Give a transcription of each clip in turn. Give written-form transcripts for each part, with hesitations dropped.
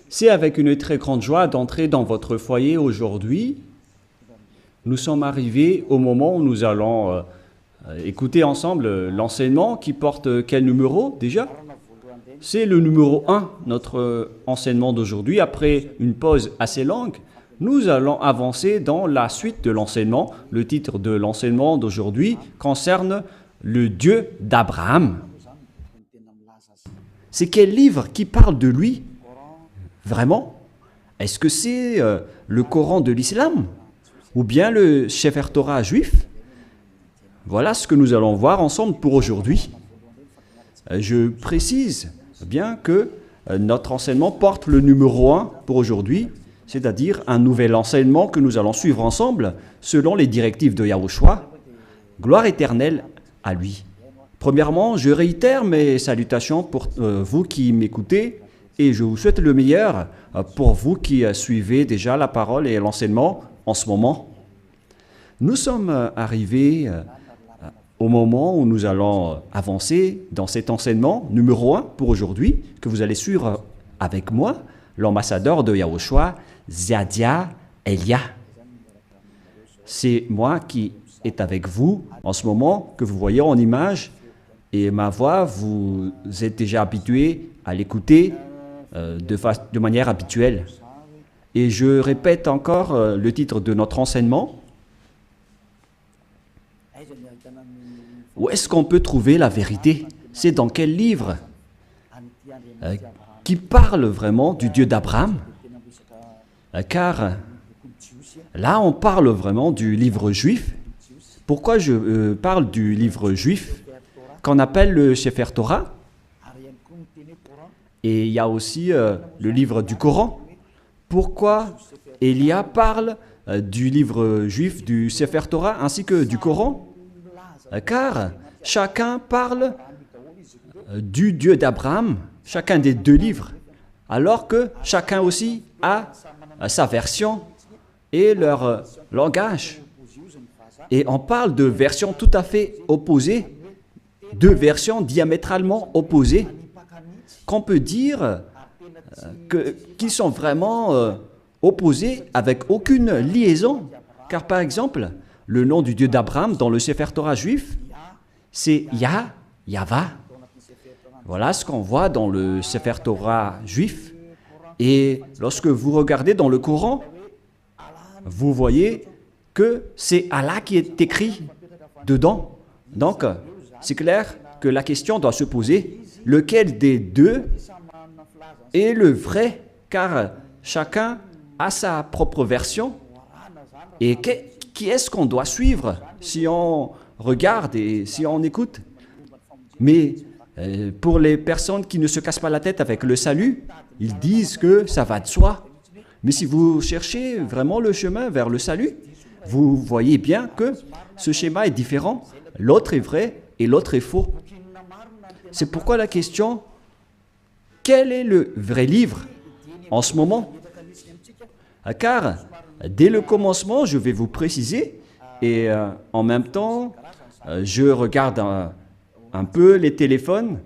C'est avec une très grande joie d'entrer dans votre foyer aujourd'hui. Nous sommes arrivés au moment où nous allons écouter ensemble l'enseignement qui porte quel numéro déjà? C'est le numéro 1, notre enseignement d'aujourd'hui. Après une pause assez longue, nous allons avancer dans la suite de l'enseignement. Le titre de l'enseignement d'aujourd'hui concerne le Dieu d'Abraham. C'est quel livre qui parle de lui? Vraiment? Est-ce que c'est le Coran de l'islam? Ou bien le Sefer Torah juif? Voilà ce que nous allons voir ensemble pour aujourd'hui. Je précise bien que notre enseignement porte le numéro 1 pour aujourd'hui, c'est-à-dire un nouvel enseignement que nous allons suivre ensemble selon les directives de Yahushua. Gloire éternelle à lui. Premièrement, je réitère mes salutations pour vous qui m'écoutez et je vous souhaite le meilleur pour vous qui suivez déjà la parole et l'enseignement en ce moment. Nous sommes arrivés au moment où nous allons avancer dans cet enseignement numéro 1 pour aujourd'hui, que vous allez suivre avec moi, l'ambassadeur de Yahushua, Ziadia Elia. C'est moi qui est avec vous en ce moment, que vous voyez en image, et ma voix, vous êtes déjà habitué à l'écouter de manière habituelle. Et je répète encore le titre de notre enseignement. Où est-ce qu'on peut trouver la vérité? C'est dans quel livre qui parle vraiment du Dieu d'Abraham? Car là, on parle vraiment du livre juif. Pourquoi je parle du livre juif qu'on appelle le Sefer Torah? Et il y a aussi le livre du Coran. Pourquoi Elia parle du livre juif, du Sefer Torah, ainsi que du Coran? Car chacun parle du Dieu d'Abraham, chacun des deux livres, alors que chacun aussi a sa version et leur langage. Et on parle de versions tout à fait opposées, deux versions diamétralement opposées, qu'on peut dire qu'ils sont vraiment opposés avec aucune liaison. Car par exemple, le nom du Dieu d'Abraham dans le Sefer Torah juif, c'est Yahva. Voilà ce qu'on voit dans le Sefer Torah juif. Et lorsque vous regardez dans le Coran, vous voyez que c'est Allah qui est écrit dedans. Donc, c'est clair que la question doit se poser, lequel des deux est le vrai? Car chacun a sa propre version. Et qui est-ce qu'on doit suivre si on regarde et si on écoute? Mais pour les personnes qui ne se cassent pas la tête avec le salut, ils disent que ça va de soi. Mais si vous cherchez vraiment le chemin vers le salut, vous voyez bien que ce schéma est différent. L'autre est vrai et l'autre est faux. C'est pourquoi la question, quel est le vrai livre en ce moment? Car dès le commencement, je vais vous préciser, et en même temps, je regarde un peu les téléphones,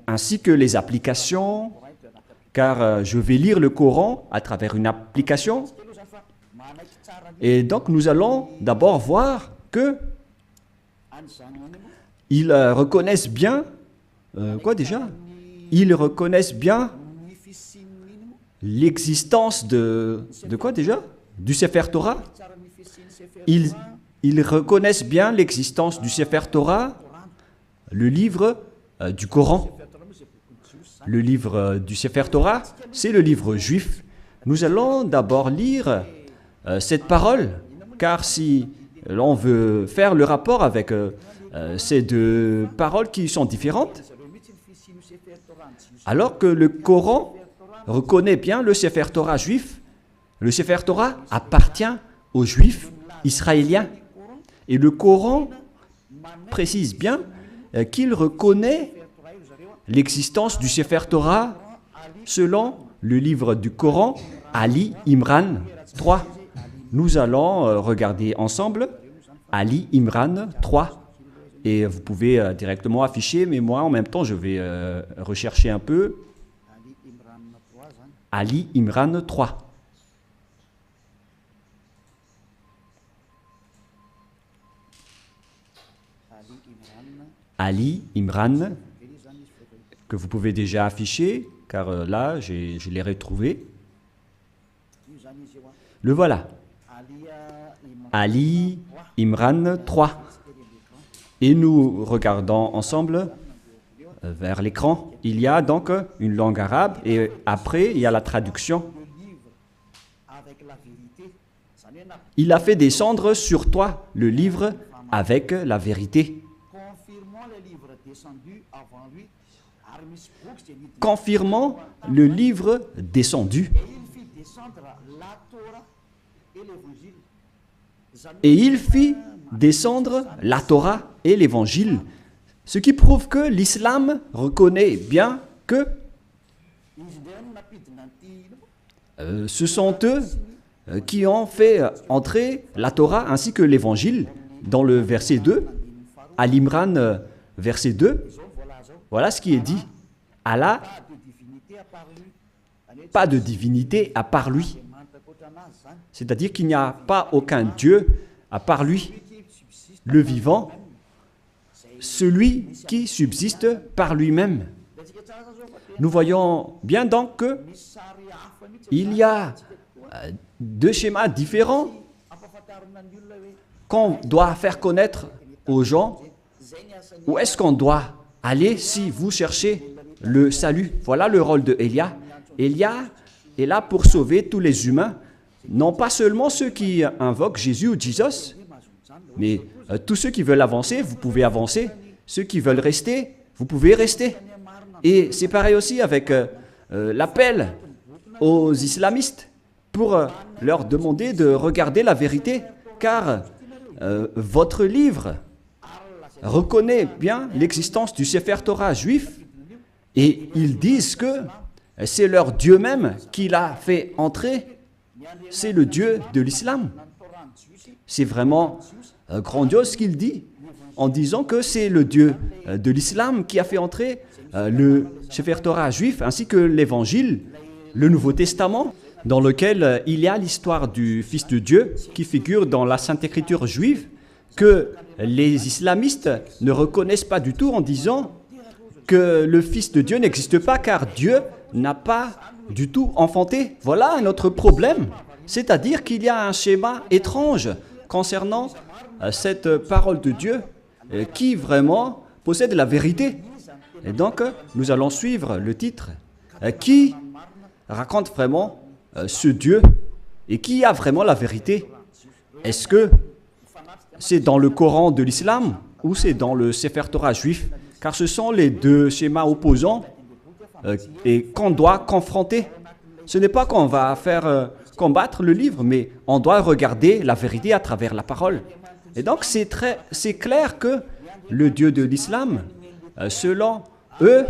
ainsi que les applications, car je vais lire le Coran à travers une application. Et donc, nous allons d'abord voir que ils reconnaissent bien, quoi déjà? Ils reconnaissent bien l'existence de quoi déjà? Du Sefer Torah. Ils reconnaissent bien l'existence du Sefer Torah, le livre du Coran. Le livre du Sefer Torah, c'est le livre juif. Nous allons d'abord lire cette parole, car si l'on veut faire le rapport avec ces deux paroles qui sont différentes, alors que le Coran reconnaît bien le Sefer Torah juif, le Sefer Torah appartient aux Juifs israéliens. Et le Coran précise bien qu'il reconnaît l'existence du Sefer Torah selon le livre du Coran, Ali Imran 3. Nous allons regarder ensemble Ali Imran 3. Et vous pouvez directement afficher, mais moi en même temps je vais rechercher un peu. Ali Imran 3. Ali Imran, que vous pouvez déjà afficher, car là, je l'ai retrouvé. Le voilà. Ali Imran 3. Et nous regardons ensemble vers l'écran. Il y a donc une langue arabe et après, il y a la traduction. Il a fait descendre sur toi le livre avec la vérité. Confirmant le livre descendu. Et il fit descendre la Torah et l'Évangile, ce qui prouve que l'islam reconnaît bien que ce sont eux qui ont fait entrer la Torah ainsi que l'Évangile dans le verset 2, à l'Imran verset 2. Voilà ce qui est dit. Allah, pas de divinité à part lui. C'est-à-dire qu'il n'y a pas aucun Dieu à part lui, le vivant, celui qui subsiste par lui-même. Nous voyons bien donc qu'il y a deux schémas différents qu'on doit faire connaître aux gens. Où est-ce qu'on doit aller si vous cherchez le salut? Voilà le rôle de Élia. Élia est là pour sauver tous les humains, non pas seulement ceux qui invoquent Jésus ou Jesus, mais tous ceux qui veulent avancer, vous pouvez avancer. Ceux qui veulent rester, vous pouvez rester. Et c'est pareil aussi avec l'appel aux islamistes pour leur demander de regarder la vérité, car votre livre reconnaît bien l'existence du Sefer Torah juif et ils disent que c'est leur Dieu même qui l'a fait entrer. C'est le Dieu de l'islam. C'est vraiment grandiose ce qu'il dit en disant que c'est le Dieu de l'islam qui a fait entrer le Sefer Torah juif ainsi que l'Évangile, le Nouveau Testament, dans lequel il y a l'histoire du Fils de Dieu qui figure dans la Sainte Écriture juive, que les islamistes ne reconnaissent pas du tout en disant que le Fils de Dieu n'existe pas car Dieu n'a pas du tout enfanté. Voilà un autre problème, c'est-à-dire qu'il y a un schéma étrange concernant cette parole de Dieu qui vraiment possède la vérité. Et donc, nous allons suivre le titre qui raconte vraiment ce Dieu et qui a vraiment la vérité. Est-ce que c'est dans le Coran de l'islam ou c'est dans le Sefer Torah juif? Car ce sont les deux schémas opposants et qu'on doit confronter. Ce n'est pas qu'on va faire combattre le livre, mais on doit regarder la vérité à travers la parole. Et donc c'est clair que le Dieu de l'islam, selon eux,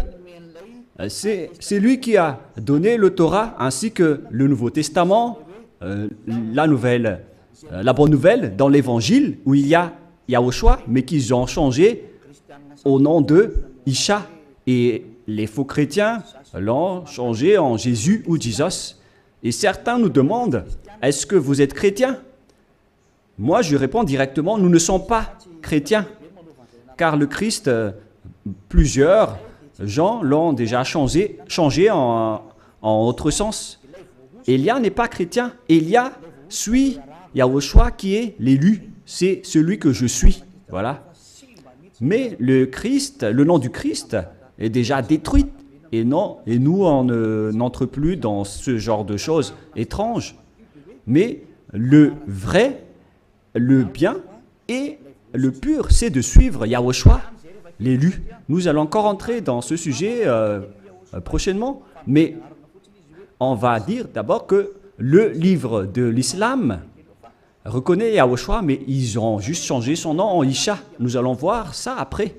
c'est lui qui a donné le Torah ainsi que le Nouveau Testament, la bonne nouvelle dans l'Évangile où il y a Yahushua, mais qu'ils ont changé au nom de Isha. Et les faux chrétiens l'ont changé en Jésus ou Jesus. Et certains nous demandent, est-ce que vous êtes chrétien? Moi, je réponds directement, nous ne sommes pas chrétiens. Car le Christ, plusieurs gens l'ont déjà changé en autre sens. Élia n'est pas chrétien. Élia suit Yahushua qui est l'élu. C'est celui que je suis. Voilà. Mais le Christ, le nom du Christ est déjà détruit. Et nous, on n'entre plus dans ce genre de choses étranges. Mais le vrai, le bien et le pur, c'est de suivre Yahushua, l'élu. Nous allons encore entrer dans ce sujet prochainement, mais on va dire d'abord que le livre de l'islam reconnaît Yahushua, mais ils ont juste changé son nom en Isha. Nous allons voir ça après.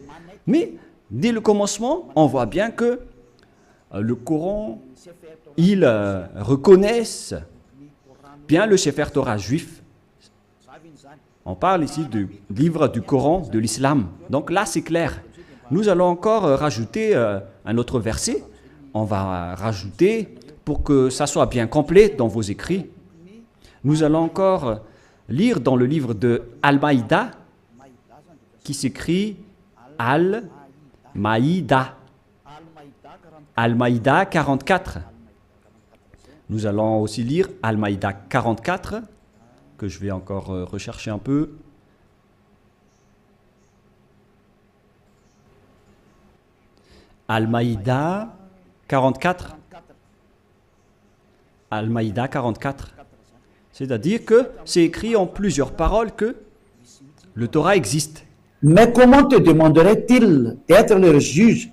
Mais dès le commencement, on voit bien que le Coran, ils reconnaissent bien le Sefer Torah juif. On parle ici du livre du Coran de l'islam. Donc là, c'est clair. Nous allons encore rajouter un autre verset. On va rajouter pour que ça soit bien complet dans vos écrits, nous allons encore lire dans le livre de Al-Maïda, qui s'écrit Al-Maïda. Al-Maïda 44. Nous allons aussi lire Al-Maïda 44, que je vais encore rechercher un peu. Al-Maïda 44. Al-Maïda 44. C'est-à-dire que c'est écrit en plusieurs paroles que le Torah existe. Mais comment te demanderaient-ils d'être leur juge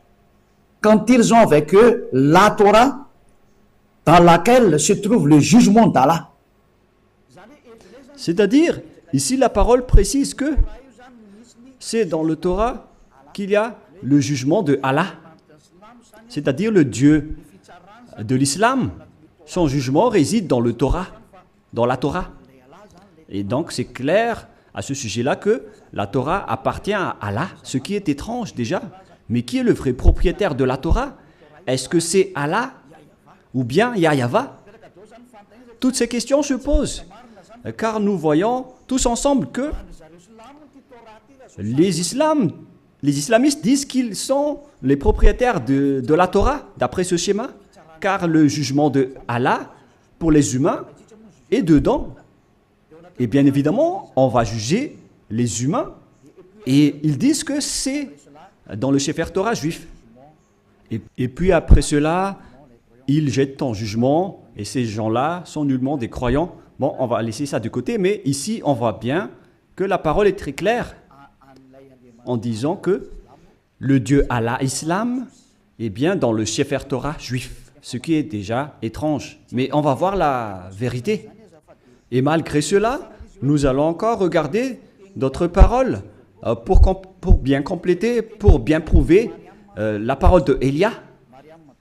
quand ils ont avec eux la Torah dans laquelle se trouve le jugement d'Allah? C'est-à-dire, ici la parole précise que c'est dans le Torah qu'il y a le jugement de Allah, c'est-à-dire le Dieu de l'islam. Son jugement réside dans le Torah, dans la Torah. Et donc c'est clair à ce sujet-là que la Torah appartient à Allah, ce qui est étrange déjà. Mais qui est le vrai propriétaire de la Torah? Est-ce que c'est Allah ou bien Yahva? Toutes ces questions se posent, car nous voyons tous ensemble que les islamistes disent qu'ils sont les propriétaires de la Torah, d'après ce schéma, car le jugement de Allah pour les humains est dedans. Et bien évidemment, on va juger les humains, et ils disent que c'est dans le Sefer Torah juif. Et puis après cela, ils jettent en jugement, et ces gens-là sont nullement des croyants. Bon, on va laisser ça de côté, mais ici, on voit bien que la parole est très claire en disant que le Dieu Allah Islam est bien dans le Sefer Torah juif, ce qui est déjà étrange. Mais on va voir la vérité. Et malgré cela, nous allons encore regarder d'autres paroles pour bien compléter, pour bien prouver la parole de Élia.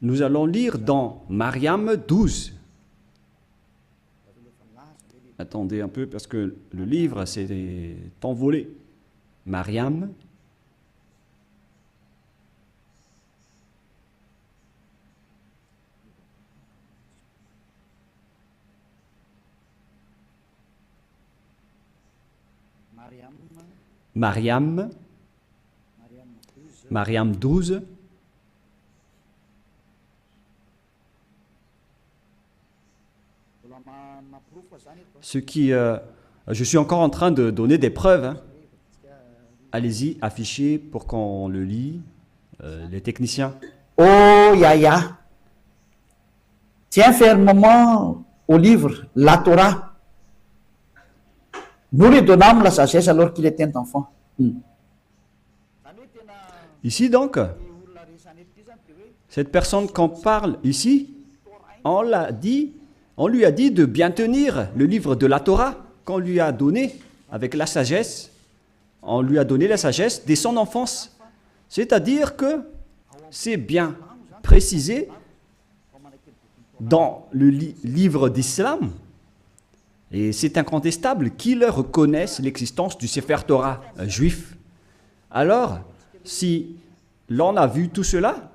Nous allons lire dans Mariam 12. Attendez un peu parce que le livre s'est envolé. Mariam. Mariam 12. Ce qui, je suis encore en train de donner des preuves. Hein. Allez-y, affichez pour qu'on le lit, les techniciens. Oh Yahya, tiens fermement au livre, la Torah. Nous lui donnâmes la sagesse alors qu'il était enfant. Ici donc, cette personne qu'on parle ici, on lui a dit de bien tenir le livre de la Torah qu'on lui a donné avec la sagesse. On lui a donné la sagesse dès son enfance. C'est-à-dire que c'est bien précisé dans le livre d'Islam, et c'est incontestable qu'ils reconnaissent l'existence du Sefer Torah juif. Alors, si l'on a vu tout cela,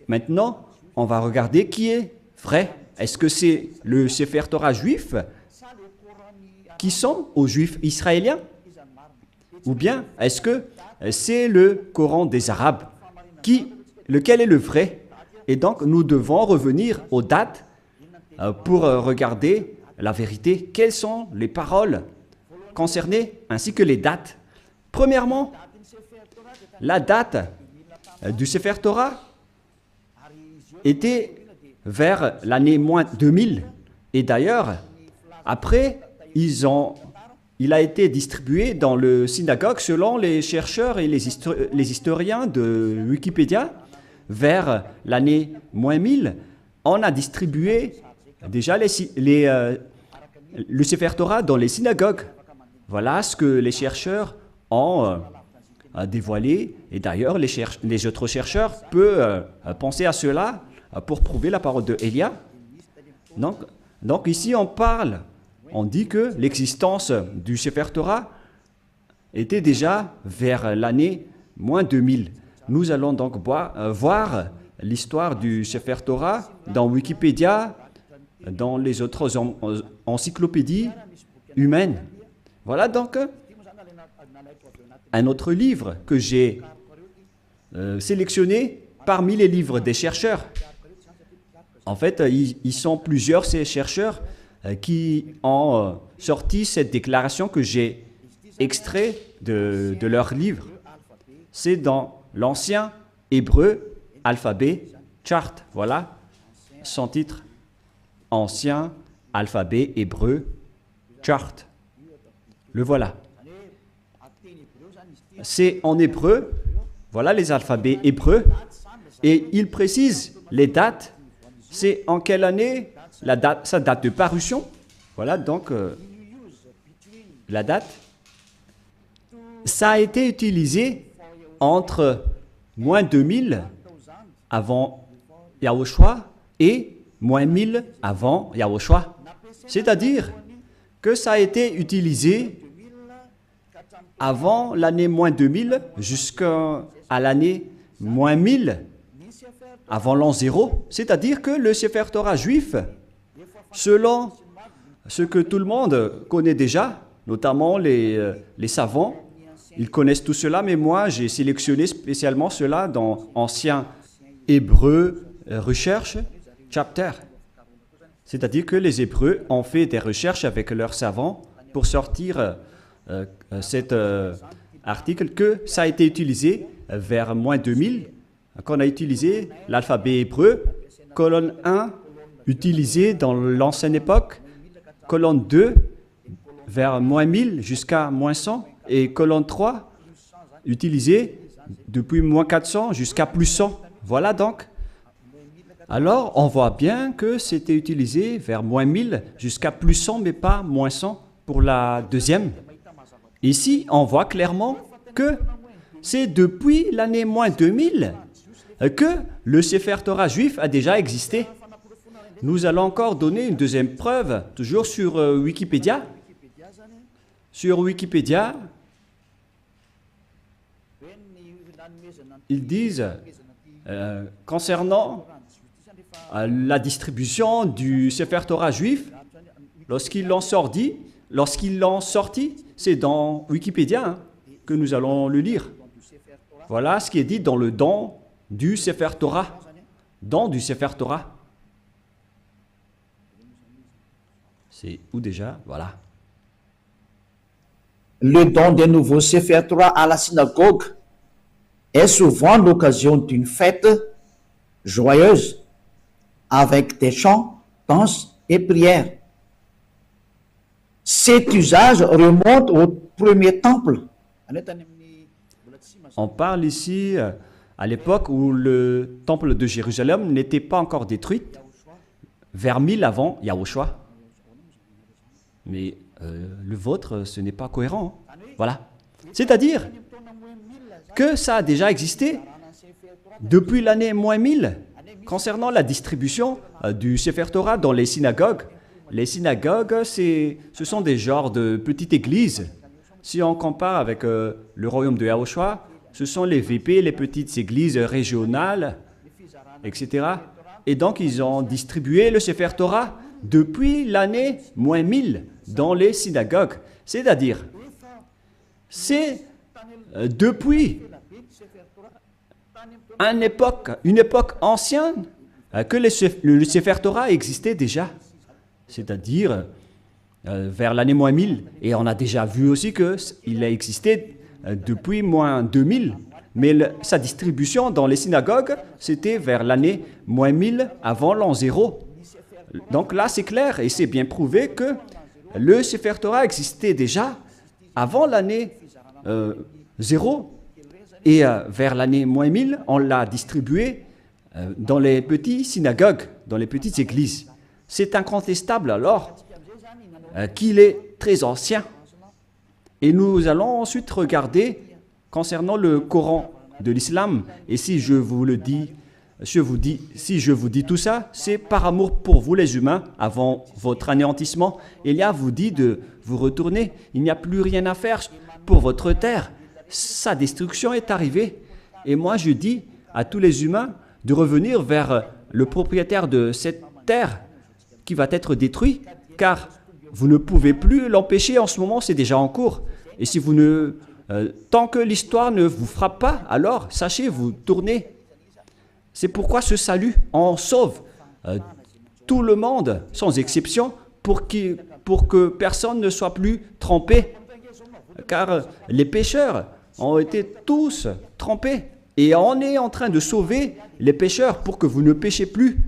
maintenant, on va regarder qui est vrai. Est-ce que c'est le Sefer Torah juif qui sont aux Juifs israéliens? Ou bien est-ce que c'est le Coran des Arabes? Lequel est le vrai? Et donc, nous devons revenir aux dates pour regarder la vérité. Quelles sont les paroles concernées ainsi que les dates? Premièrement, la date du Sefer Torah était vers l'année moins 2000. Et d'ailleurs, après, il a été distribué dans le synagogue selon les chercheurs et les historiens de Wikipédia. Vers l'année moins 1000, on a distribué déjà le Sefer Torah dans les synagogues. Voilà ce que les chercheurs ont dévoilé. Et d'ailleurs, les autres chercheurs peuvent penser à cela pour prouver la parole de Élia. Donc ici, on dit que l'existence du Sefer Torah était déjà vers l'année moins 2000. Nous allons donc voir l'histoire du Sefer Torah dans Wikipédia dans les autres encyclopédies humaines. Voilà donc un autre livre que j'ai sélectionné parmi les livres des chercheurs. En fait, ils sont plusieurs, ces chercheurs, qui ont sorti cette déclaration que j'ai extrait de leur livre. C'est dans l'ancien hébreu alphabet chart. Voilà son titre. Ancien alphabet hébreu chart. Le voilà. C'est en hébreu. Voilà les alphabets hébreux. Et il précise les dates. C'est en quelle année sa date de parution. Voilà donc la date. Ça a été utilisé entre moins 2000 avant Yahushua et moins 1000 avant Yahushua. C'est-à-dire que ça a été utilisé avant l'année moins 2000 jusqu'à l'année moins 1000 avant l'an 0. C'est-à-dire que le Sefer Torah juif, selon ce que tout le monde connaît déjà, notamment les savants, ils connaissent tout cela, mais moi j'ai sélectionné spécialement cela dans Ancien Hébreu Recherche Chapter. C'est-à-dire que les Hébreux ont fait des recherches avec leurs savants pour sortir cet article que ça a été utilisé vers moins 2000, qu'on a utilisé l'alphabet hébreu, colonne 1 utilisé dans l'ancienne époque, colonne 2 vers moins 1000 jusqu'à moins 100, et colonne 3 utilisée depuis moins 400 jusqu'à plus 100. Voilà donc. Alors, on voit bien que c'était utilisé vers moins 1000 jusqu'à plus 100, mais pas moins 100 pour la deuxième. Ici, on voit clairement que c'est depuis l'année moins 2000 que le Sefer Torah juif a déjà existé. Nous allons encore donner une deuxième preuve, toujours sur Wikipédia. Sur Wikipédia, ils disent, concernant la distribution du Sefer Torah juif, lorsqu'ils l'ont sorti, c'est dans Wikipédia que nous allons le lire. Voilà ce qui est dit dans le don du Sefer Torah. Don du Sefer Torah. C'est où déjà? Voilà. Le don des nouveaux Sefer Torah à la synagogue est souvent l'occasion d'une fête joyeuse avec des chants, danses et prières. Cet usage remonte au premier temple. On parle ici à l'époque où le temple de Jérusalem n'était pas encore détruit, vers 1000 avant Yahushua. Mais le vôtre, ce n'est pas cohérent. Voilà. C'est-à-dire que ça a déjà existé depuis l'année moins 1000 concernant la distribution du Sefer Torah dans les synagogues. Les synagogues, ce sont des genres de petites églises. Si on compare avec le royaume de Yahushua, ce sont les VP, les petites églises régionales, etc. Et donc, ils ont distribué le Sefer Torah depuis l'année moins 1000 dans les synagogues. C'est-à-dire, c'est depuis une époque ancienne que le Sefer Torah existait déjà. C'est-à-dire vers l'année moins 1000. Et on a déjà vu aussi qu'il a existé depuis moins 2000. Mais sa distribution dans les synagogues, c'était vers l'année moins 1000 avant l'an 0. Donc là, c'est clair et c'est bien prouvé que le Sefer Torah existait déjà avant l'année 0. Et vers l'année moins 1000, on l'a distribué dans les petites synagogues, dans les petites églises. C'est incontestable alors qu'il est très ancien. Et nous allons ensuite regarder concernant le Coran de l'islam. Et si je vous dis tout ça, c'est par amour pour vous les humains, avant votre anéantissement. Elia vous dit de vous retourner. Il n'y a plus rien à faire pour votre terre. Sa destruction est arrivée. Et moi je dis à tous les humains de revenir vers le propriétaire de cette terre qui va être détruit, car vous ne pouvez plus l'empêcher en ce moment, c'est déjà en cours. Et si vous ne, tant que l'histoire ne vous frappe pas, alors sachez, vous tournez. C'est pourquoi ce salut en sauve tout le monde, sans exception, pour que personne ne soit plus trempé. Car les pécheurs ont été tous trempés. Et on est en train de sauver les pécheurs pour que vous ne péchez plus.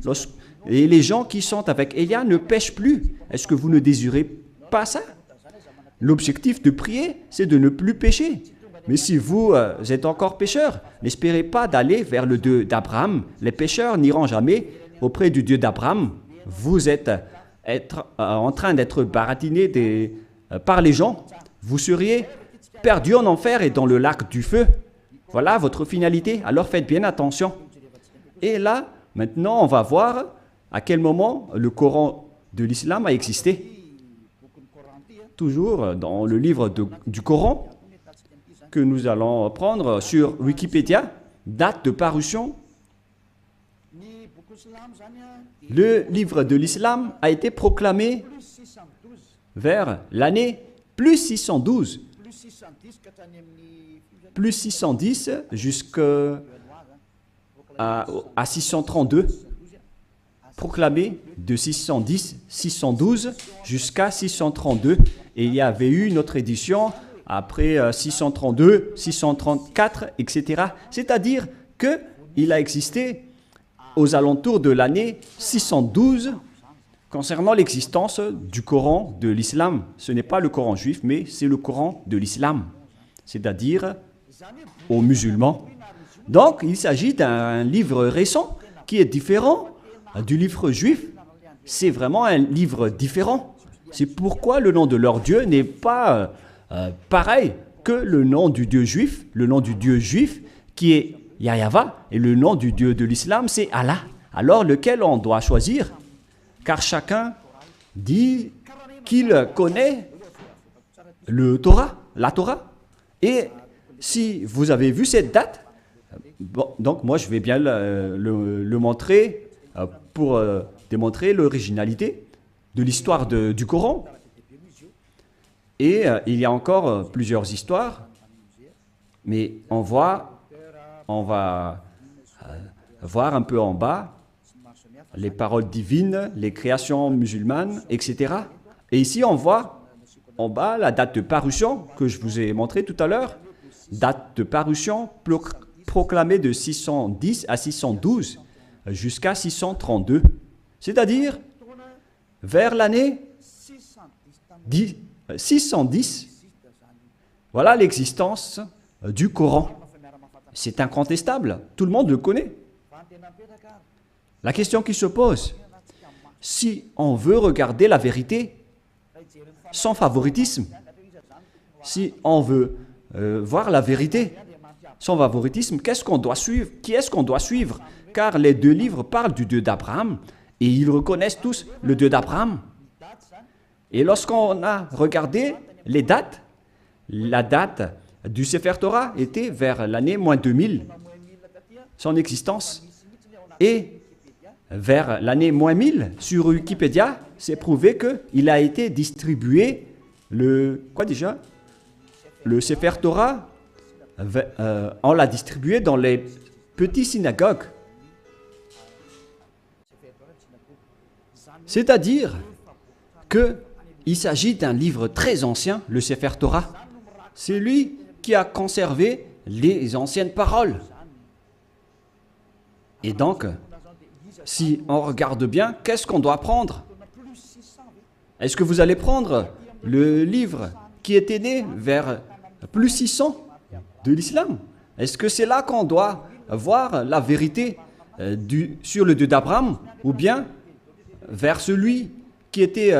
Et les gens qui sont avec Élia ne pêchent plus. Est-ce que vous ne désirez pas ça? L'objectif de prier, c'est de ne plus pécher. Mais si vous êtes encore pécheur, n'espérez pas d'aller vers le Dieu d'Abraham. Les pécheurs n'iront jamais auprès du Dieu d'Abraham. Vous êtes en train d'être baratiné par les gens. Vous seriez perdu en enfer et dans le lac du feu. Voilà votre finalité. Alors faites bien attention. Et là, maintenant, on va voir à quel moment le Coran de l'islam a existé. Toujours dans le livre du Coran que nous allons prendre sur Wikipédia, date de parution. Le livre de l'islam a été proclamé vers l'année plus 612, plus 610 jusqu'à 632, proclamé de 610, 612 jusqu'à 632. Et il y avait eu une autre édition après 632, 634, etc. C'est-à-dire qu'il a existé aux alentours de l'année 612 concernant l'existence du Coran de l'islam. Ce n'est pas le Coran juif, mais c'est le Coran de l'islam, c'est-à-dire aux musulmans. Donc, il s'agit d'un livre récent qui est différent du livre juif. C'est vraiment un livre différent. C'est pourquoi le nom de leur Dieu n'est pas pareil que le nom du Dieu juif. Le nom du Dieu juif qui est Yahva et le nom du Dieu de l'islam c'est Allah. Alors lequel on doit choisir? Car chacun dit qu'il connaît la Torah. Et si vous avez vu cette date, bon, donc moi je vais bien le montrer pour démontrer l'originalité de l'histoire du Coran. Et il y a encore plusieurs histoires, mais on va voir un peu en bas les paroles divines, les créations musulmanes, etc. Et ici, on voit en bas la date de parution que je vous ai montré tout à l'heure. Date de parution proclamée de 610 à 612 jusqu'à 632. C'est-à-dire vers l'année 610. Voilà l'existence du Coran. C'est incontestable, tout le monde le connaît. La question qui se pose, si on veut regarder la vérité sans favoritisme, si on veut voir la vérité sans favoritisme, qu'est-ce qu'on doit suivre? Qui est-ce qu'on doit suivre? Car les deux livres parlent du Dieu d'Abraham et ils reconnaissent tous le Dieu d'Abraham. Et lorsqu'on a regardé les dates, la date du Sefer Torah était vers l'année moins 2000, son existence. Et vers l'année moins 1000, sur Wikipédia, c'est prouvé qu'il a été distribué, le Sefer Torah, on l'a distribué dans les petites synagogues. C'est-à-dire qu'il s'agit d'un livre très ancien, le Sefer Torah. C'est lui qui a conservé les anciennes paroles. Et donc, si on regarde bien, qu'est-ce qu'on doit prendre? Est-ce que vous allez prendre le livre qui était né vers plus 600 de l'islam? Est-ce que c'est là qu'on doit voir la vérité sur le Dieu d'Abraham, ou bien vers celui qui était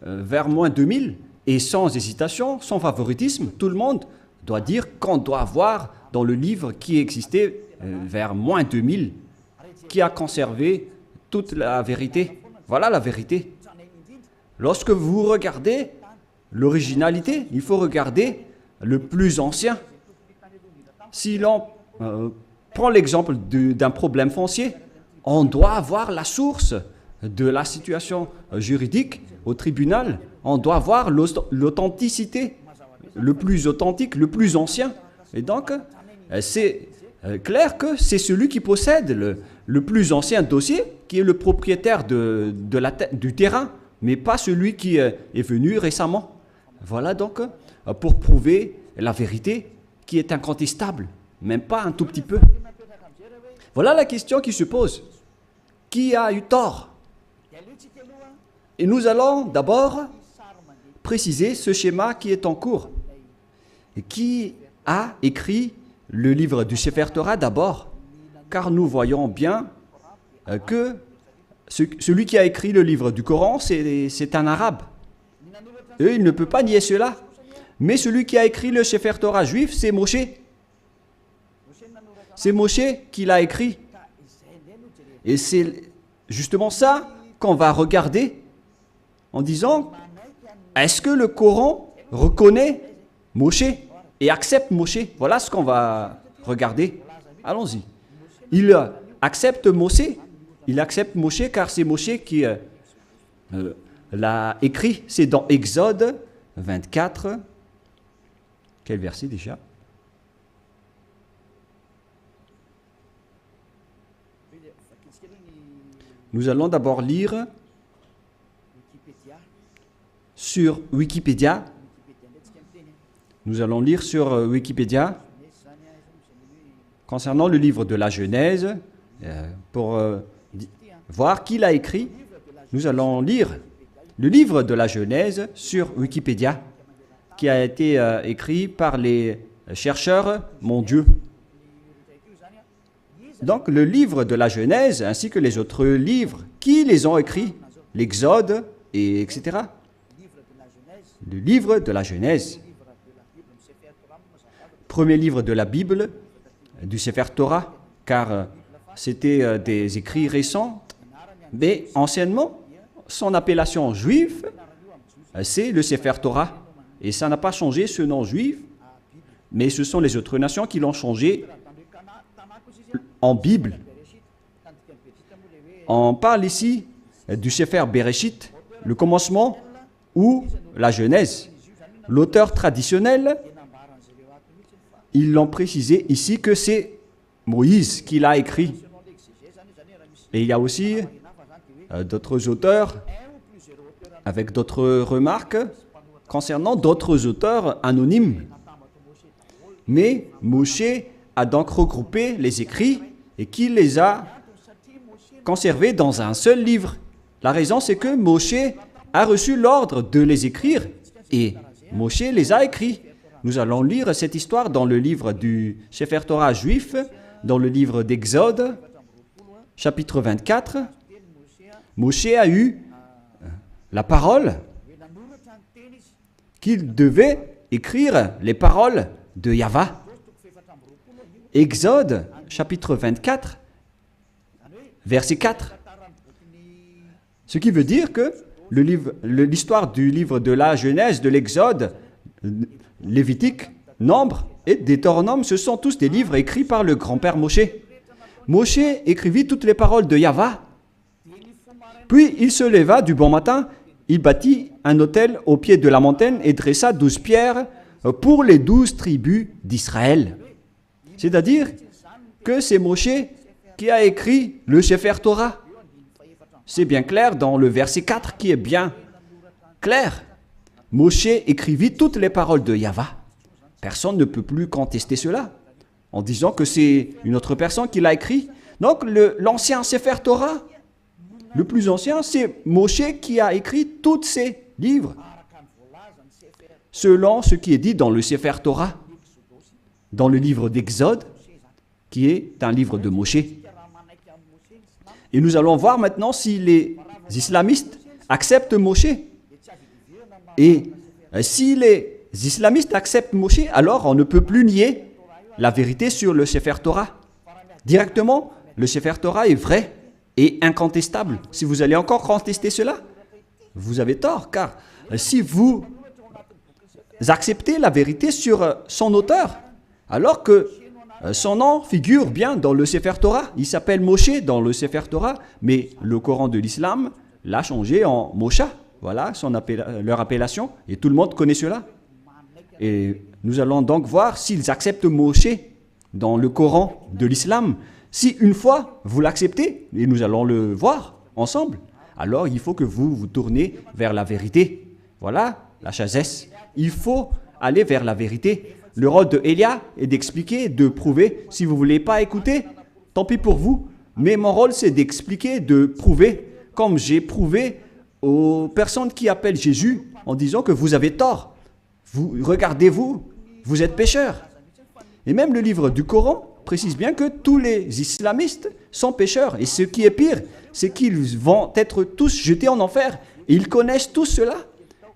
vers moins 2000? Et sans hésitation, sans favoritisme, tout le monde doit dire qu'on doit voir dans le livre qui existait vers moins 2000, qui a conservé toute la vérité. Voilà la vérité. Lorsque vous regardez l'originalité, il faut regarder le plus ancien. Si l'on prend l'exemple d'un problème foncier, on doit avoir la source de la situation juridique au tribunal, on doit voir l'authenticité, le plus authentique, le plus ancien. Et donc, c'est clair que c'est celui qui possède le plus ancien dossier qui est le propriétaire du terrain, mais pas celui qui est venu récemment. Voilà donc pour prouver la vérité qui est incontestable, même pas un tout petit peu. Voilà la question qui se pose. Qui a eu tort? Et nous allons d'abord préciser ce schéma qui est en cours. Et qui a écrit le livre du Sefer Torah d'abord? Car nous voyons bien que celui qui a écrit le livre du Coran, c'est un arabe. Et il ne peut pas nier cela. Mais celui qui a écrit le Sefer Torah juif, c'est Moshe. C'est Moshe qui l'a écrit. Et c'est justement ça qu'on va regarder en disant, est-ce que le Coran reconnaît Moshe et accepte Moshe? Voilà ce qu'on va regarder. Allons-y. Il accepte Moshe. Il accepte Moshe car c'est Moshe qui l'a écrit. C'est dans Exode 24. Quel verset déjà? Nous allons d'abord lire sur Wikipédia. Nous allons lire sur Wikipédia concernant le livre de la Genèse pour voir qui l'a écrit. Nous allons lire le livre de la Genèse sur Wikipédia qui a été écrit par les chercheurs mondiaux. Donc le livre de la Genèse ainsi que les autres livres, qui les ont écrits? L'Exode, et etc. Le livre de la Genèse. Premier livre de la Bible, du Sefer Torah, car c'était des écrits récents, mais anciennement, son appellation juive, c'est le Sefer Torah. Et ça n'a pas changé ce nom juif, mais ce sont les autres nations qui l'ont changé en Bible. On parle ici du Sefer Bereshit, le commencement, ou la Genèse. L'auteur traditionnel, ils l'ont précisé ici que c'est Moïse qui l'a écrit. Et il y a aussi d'autres auteurs avec d'autres remarques concernant d'autres auteurs anonymes. Mais Moshe a donc regroupé les écrits et qui les a conservés dans un seul livre. La raison, c'est que Moshe a reçu l'ordre de les écrire et Moshe les a écrits. Nous allons lire cette histoire dans le livre du Sefer Torah juif, dans le livre d'Exode, chapitre 24. Moshe a eu la parole qu'il devait écrire les paroles de Yahweh. Exode, chapitre 24, verset 4. Ce qui veut dire que l'histoire du livre de la Genèse, de l'Exode, Lévitique, Nombre et Deutéronome, ce sont tous des livres écrits par le grand-père Moshe. Moshe écrivit toutes les paroles de Yahweh. Puis il se leva du bon matin, il bâtit un autel au pied de la montagne et dressa 12 pierres pour les 12 tribus d'Israël. C'est-à-dire que c'est Moshe qui a écrit le Sefer Torah. C'est bien clair dans le verset 4 qui est bien clair. Moshe écrivit toutes les paroles de Yahweh. Personne ne peut plus contester cela en disant que c'est une autre personne qui l'a écrit. Donc l'ancien Sefer Torah, le plus ancien, c'est Moshe qui a écrit tous ces livres selon ce qui est dit dans le Sefer Torah, dans le livre d'Exode, qui est un livre de Moshe. Et nous allons voir maintenant si les islamistes acceptent Moshe. Et si les islamistes acceptent Moshe, alors on ne peut plus nier la vérité sur le Sefer Torah. Directement, le Sefer Torah est vrai et incontestable. Si vous allez encore contester cela, vous avez tort, car si vous acceptez la vérité sur son auteur, alors que Son nom figure bien dans le Sefer Torah. Il s'appelle Moshe dans le Sefer Torah, mais le Coran de l'islam l'a changé en Mosha. Voilà leur appellation, et tout le monde connaît cela. Et nous allons donc voir s'ils acceptent Moshe dans le Coran de l'islam. Si une fois vous l'acceptez, et nous allons le voir ensemble, alors il faut que vous vous tournez vers la vérité. Voilà la sagesse. Il faut aller vers la vérité. Le rôle de Elia est d'expliquer, de prouver. Si vous ne voulez pas écouter, tant pis pour vous. Mais mon rôle, c'est d'expliquer, de prouver, comme j'ai prouvé aux personnes qui appellent Jésus en disant que vous avez tort. Regardez-vous, vous êtes pécheurs. Et même le livre du Coran précise bien que tous les islamistes sont pécheurs. Et ce qui est pire, c'est qu'ils vont être tous jetés en enfer. Et ils connaissent tous cela.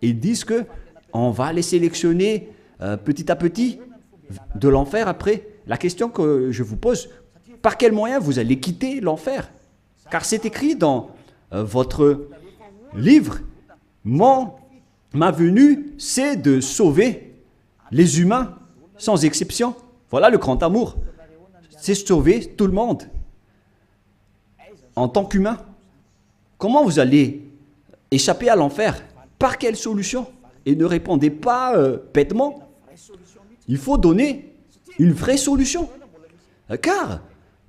Et ils disent qu'on va les sélectionner petit à petit de l'enfer après. La question que je vous pose, par quel moyen vous allez quitter l'enfer? Car c'est écrit dans votre livre, ma venue, c'est de sauver les humains sans exception. Voilà le grand amour. C'est sauver tout le monde en tant qu'humain. Comment vous allez échapper à l'enfer? Par quelle solution? Et ne répondez pas bêtement. Il faut donner une vraie solution. Car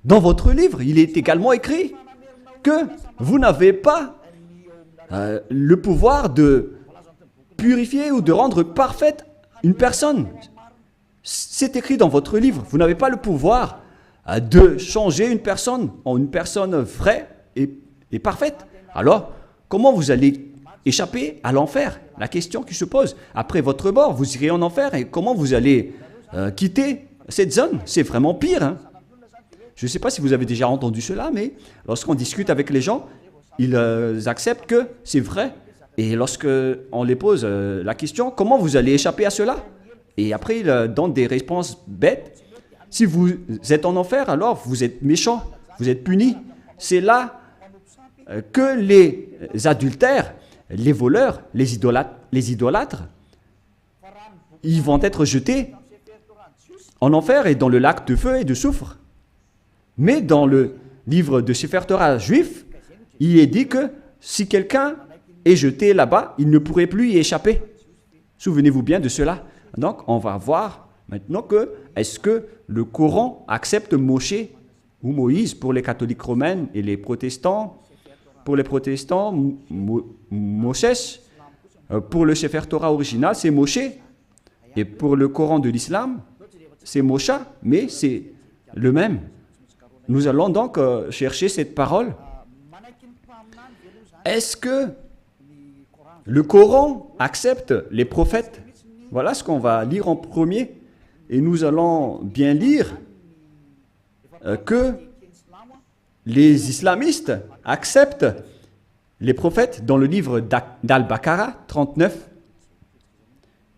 dans votre livre, il est également écrit que vous n'avez pas le pouvoir de purifier ou de rendre parfaite une personne. C'est écrit dans votre livre. Vous n'avez pas le pouvoir de changer une personne en une personne vraie et parfaite. Alors, comment vous allez échapper à l'enfer? La question qui se pose. Après votre mort, vous irez en enfer et comment vous allez quitter cette zone? C'est vraiment pire. Hein? Je ne sais pas si vous avez déjà entendu cela, mais lorsqu'on discute avec les gens, ils acceptent que c'est vrai. Et lorsqu'on les pose la question, comment vous allez échapper à cela? Et après, ils donnent des réponses bêtes. Si vous êtes en enfer, alors vous êtes méchant, vous êtes puni. C'est là que les adultères, les voleurs, les idolâtres, ils vont être jetés en enfer et dans le lac de feu et de soufre. Mais dans le livre de Sefer Torah juif, il est dit que si quelqu'un est jeté là-bas, il ne pourrait plus y échapper. Souvenez-vous bien de cela. Donc, on va voir maintenant est-ce que le Coran accepte Moshe ou Moïse pour les catholiques romains et les protestants. Pour les protestants, Moses. Pour le Sefer Torah original, c'est Moshe. Et pour le Coran de l'islam, c'est Mosha, mais c'est le même. Nous allons donc chercher cette parole. Est-ce que le Coran accepte les prophètes? Voilà ce qu'on va lire en premier. Et nous allons bien lire que les islamistes acceptent les prophètes dans le livre d'Al-Baqarah 39.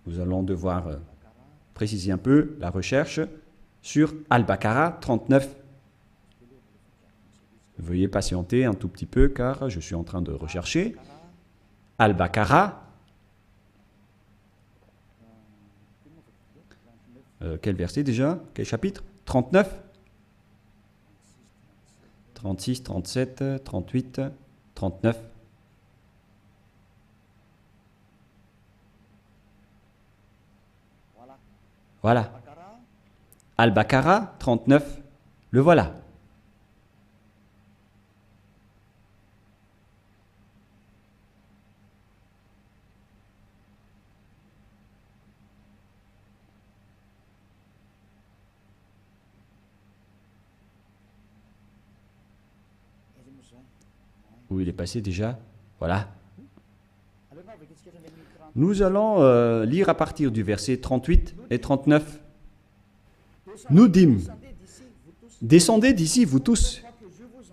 Nous allons devoir préciser un peu la recherche sur Al-Baqarah 39. Veuillez patienter un tout petit peu car je suis en train de rechercher. Al-Baqarah. Quel verset déjà? Quel chapitre? 39, 36, 37, 38, 39. Voilà. Al-Baqarah 39, le voilà. Où il est passé déjà? Voilà. Nous allons lire à partir du verset 38 et 39. Nous dîmes, descendez d'ici, vous tous,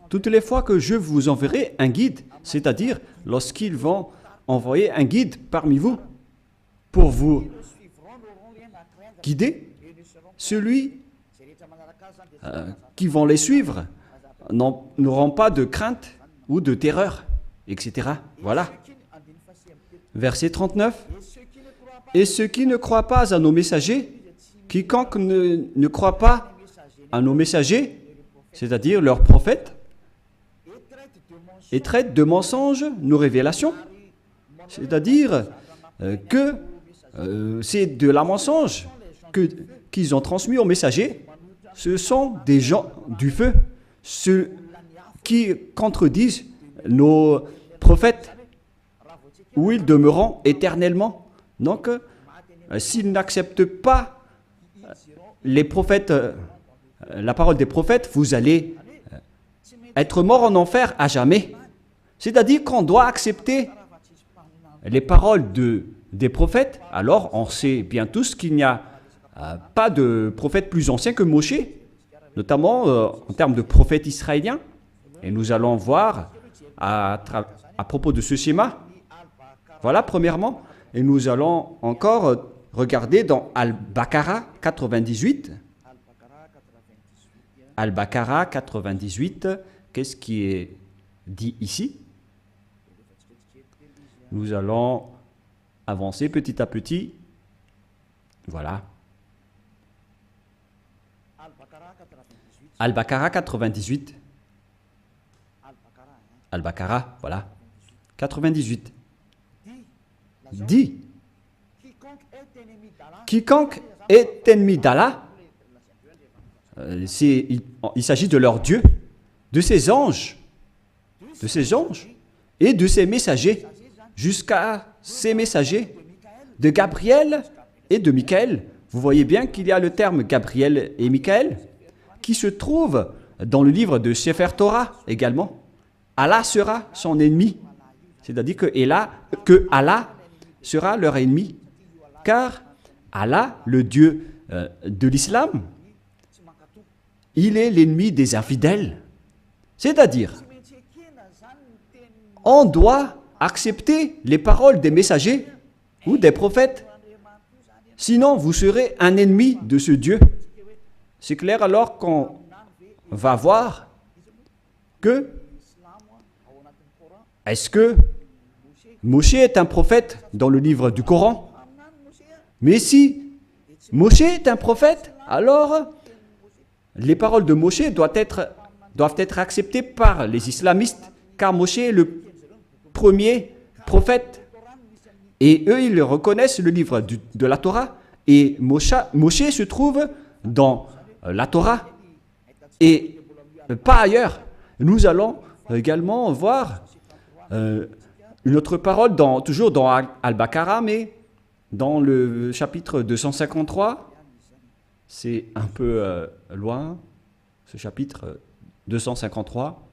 toutes les fois que je vous enverrai un guide, c'est-à-dire lorsqu'ils vont envoyer un guide parmi vous pour vous guider, celui qui vont les suivre n'auront pas de crainte ou de terreur, etc. Voilà. Verset 39. Et ceux qui ne croient pas à nos messagers, quiconque ne croit pas à nos messagers, c'est-à-dire leurs prophètes, et traitent de mensonges nos révélations. C'est-à-dire que c'est de la mensonge qu'ils ont transmis aux messagers. Ce sont des gens du feu, ceux qui contredisent nos prophètes, où ils demeureront éternellement. Donc, s'ils n'acceptent pas les prophètes, la parole des prophètes, vous allez être mort en enfer à jamais. C'est-à-dire qu'on doit accepter les paroles des prophètes. Alors, on sait bien tous qu'il n'y a pas de prophète plus ancien que Moshe, notamment en termes de prophète israélien. Et nous allons voir à propos de ce schéma. Voilà, premièrement. Et nous allons encore regarder dans Al-Baqarah 98. Al-Baqarah 98, qu'est-ce qui est dit ici? Nous allons avancer petit à petit. Voilà. Al-Baqarah 98. Al-Baqarah, voilà. 98. Dit, quiconque est ennemi d'Allah, il s'agit de leur Dieu, de ses anges et de ses messagers, jusqu'à ses messagers, de Gabriel et de Michaël. Vous voyez bien qu'il y a le terme Gabriel et Michaël qui se trouve dans le livre de Sefer Torah également. Allah sera son ennemi, c'est-à-dire que Allah sera leur ennemi, car Allah, le Dieu de l'islam, il est l'ennemi des infidèles. C'est-à-dire, on doit accepter les paroles des messagers ou des prophètes, sinon vous serez un ennemi de ce Dieu. C'est clair alors qu'on va voir que est-ce que Moshe est un prophète dans le livre du Coran? Mais si Moshe est un prophète, alors les paroles de Moshe doivent être acceptées par les islamistes, car Moshe est le premier prophète. Et eux, ils reconnaissent le livre de la Torah. Et Moshe se trouve dans la Torah et pas ailleurs. Nous allons également voir une autre parole, toujours dans Al-Baqarah, mais dans le chapitre 253. C'est un peu loin, ce chapitre 253.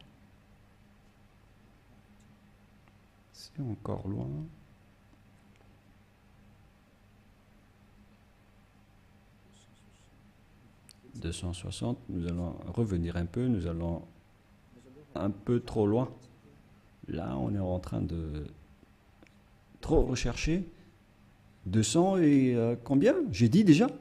C'est encore loin. « 260, nous allons revenir un peu, nous allons un peu trop loin. Là, on est en train de trop rechercher. 200 et combien? J'ai dit déjà. «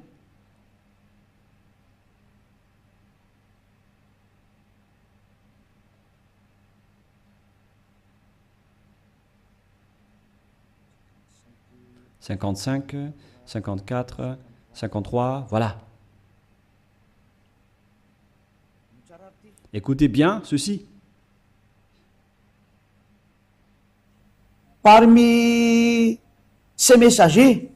55, 54, 53, voilà. Écoutez bien ceci. Parmi ces messagers,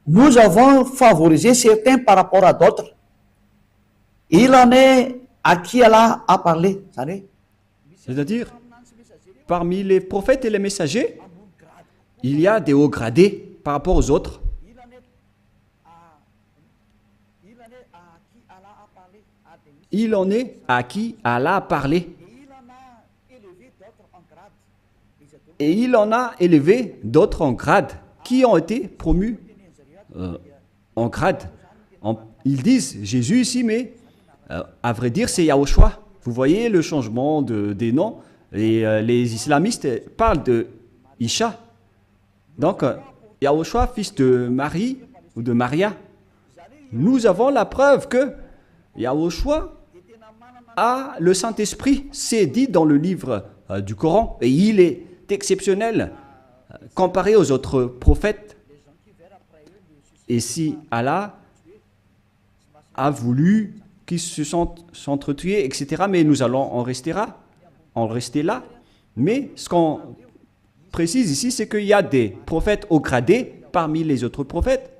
nous avons favorisé certains par rapport à d'autres. Il en est à qui Allah a parlé, vous savez. C'est-à-dire, parmi les prophètes et les messagers, il y a des hauts gradés par rapport aux autres. Il en est à qui Allah a parlé. Et il en a élevé d'autres en grade, qui ont été promus en grade. Ils disent Jésus ici, mais à vrai dire, c'est Yahushua. Vous voyez le changement des noms. Et les islamistes parlent de Isha. Donc, Yahushua, fils de Marie ou de Maria. Nous avons la preuve que Yahushua a le Saint-Esprit. C'est dit dans le livre du Coran. Et il est exceptionnel comparé aux autres prophètes. Et si Allah a voulu qui se sont s'entretués, etc. Mais nous allons en rester là. Mais ce qu'on précise ici, c'est qu'il y a des prophètes haut gradés parmi les autres prophètes,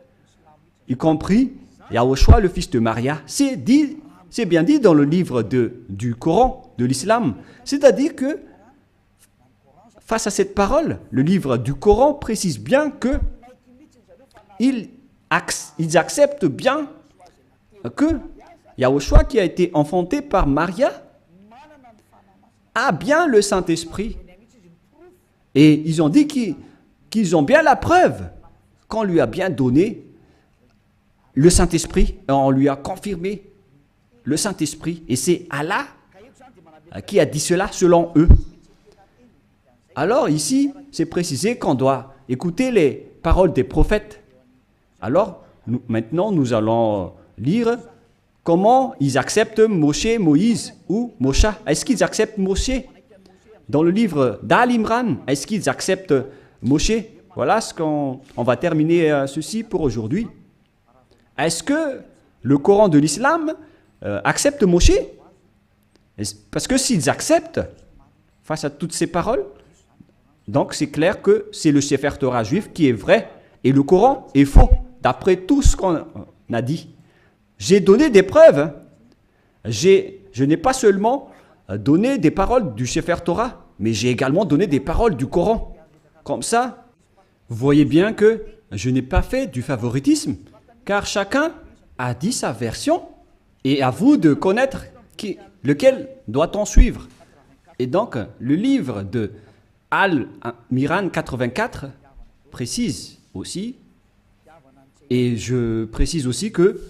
y compris Yahushua, le fils de Maria. C'est bien dit dans le livre du Coran, de l'islam. C'est-à-dire que, face à cette parole, le livre du Coran précise bien que ils acceptent bien que Yahushua, qui a été enfanté par Maria, a bien le Saint-Esprit. Et ils ont dit qu'ils ont bien la preuve qu'on lui a bien donné le Saint-Esprit. On lui a confirmé le Saint-Esprit. Et c'est Allah qui a dit cela selon eux. Alors ici, c'est précisé qu'on doit écouter les paroles des prophètes. Alors, maintenant, nous allons lire comment ils acceptent Moshe, Moïse ou Mosha. Est-ce qu'ils acceptent Moshe? Dans le livre d'Al-Imran, est-ce qu'ils acceptent Moshe? Voilà ce qu'on va terminer ceci pour aujourd'hui. Est-ce que le Coran de l'islam accepte Moshe? Parce que s'ils acceptent, face à toutes ces paroles, donc c'est clair que c'est le Sefer Torah juif qui est vrai et le Coran est faux, d'après tout ce qu'on a dit. J'ai donné des preuves. Je n'ai pas seulement donné des paroles du Sefer Torah, mais j'ai également donné des paroles du Coran. Comme ça, vous voyez bien que je n'ai pas fait du favoritisme, car chacun a dit sa version, et à vous de connaître lequel doit-on suivre. Et donc, le livre de Al-Miran 84 précise aussi, et je précise aussi que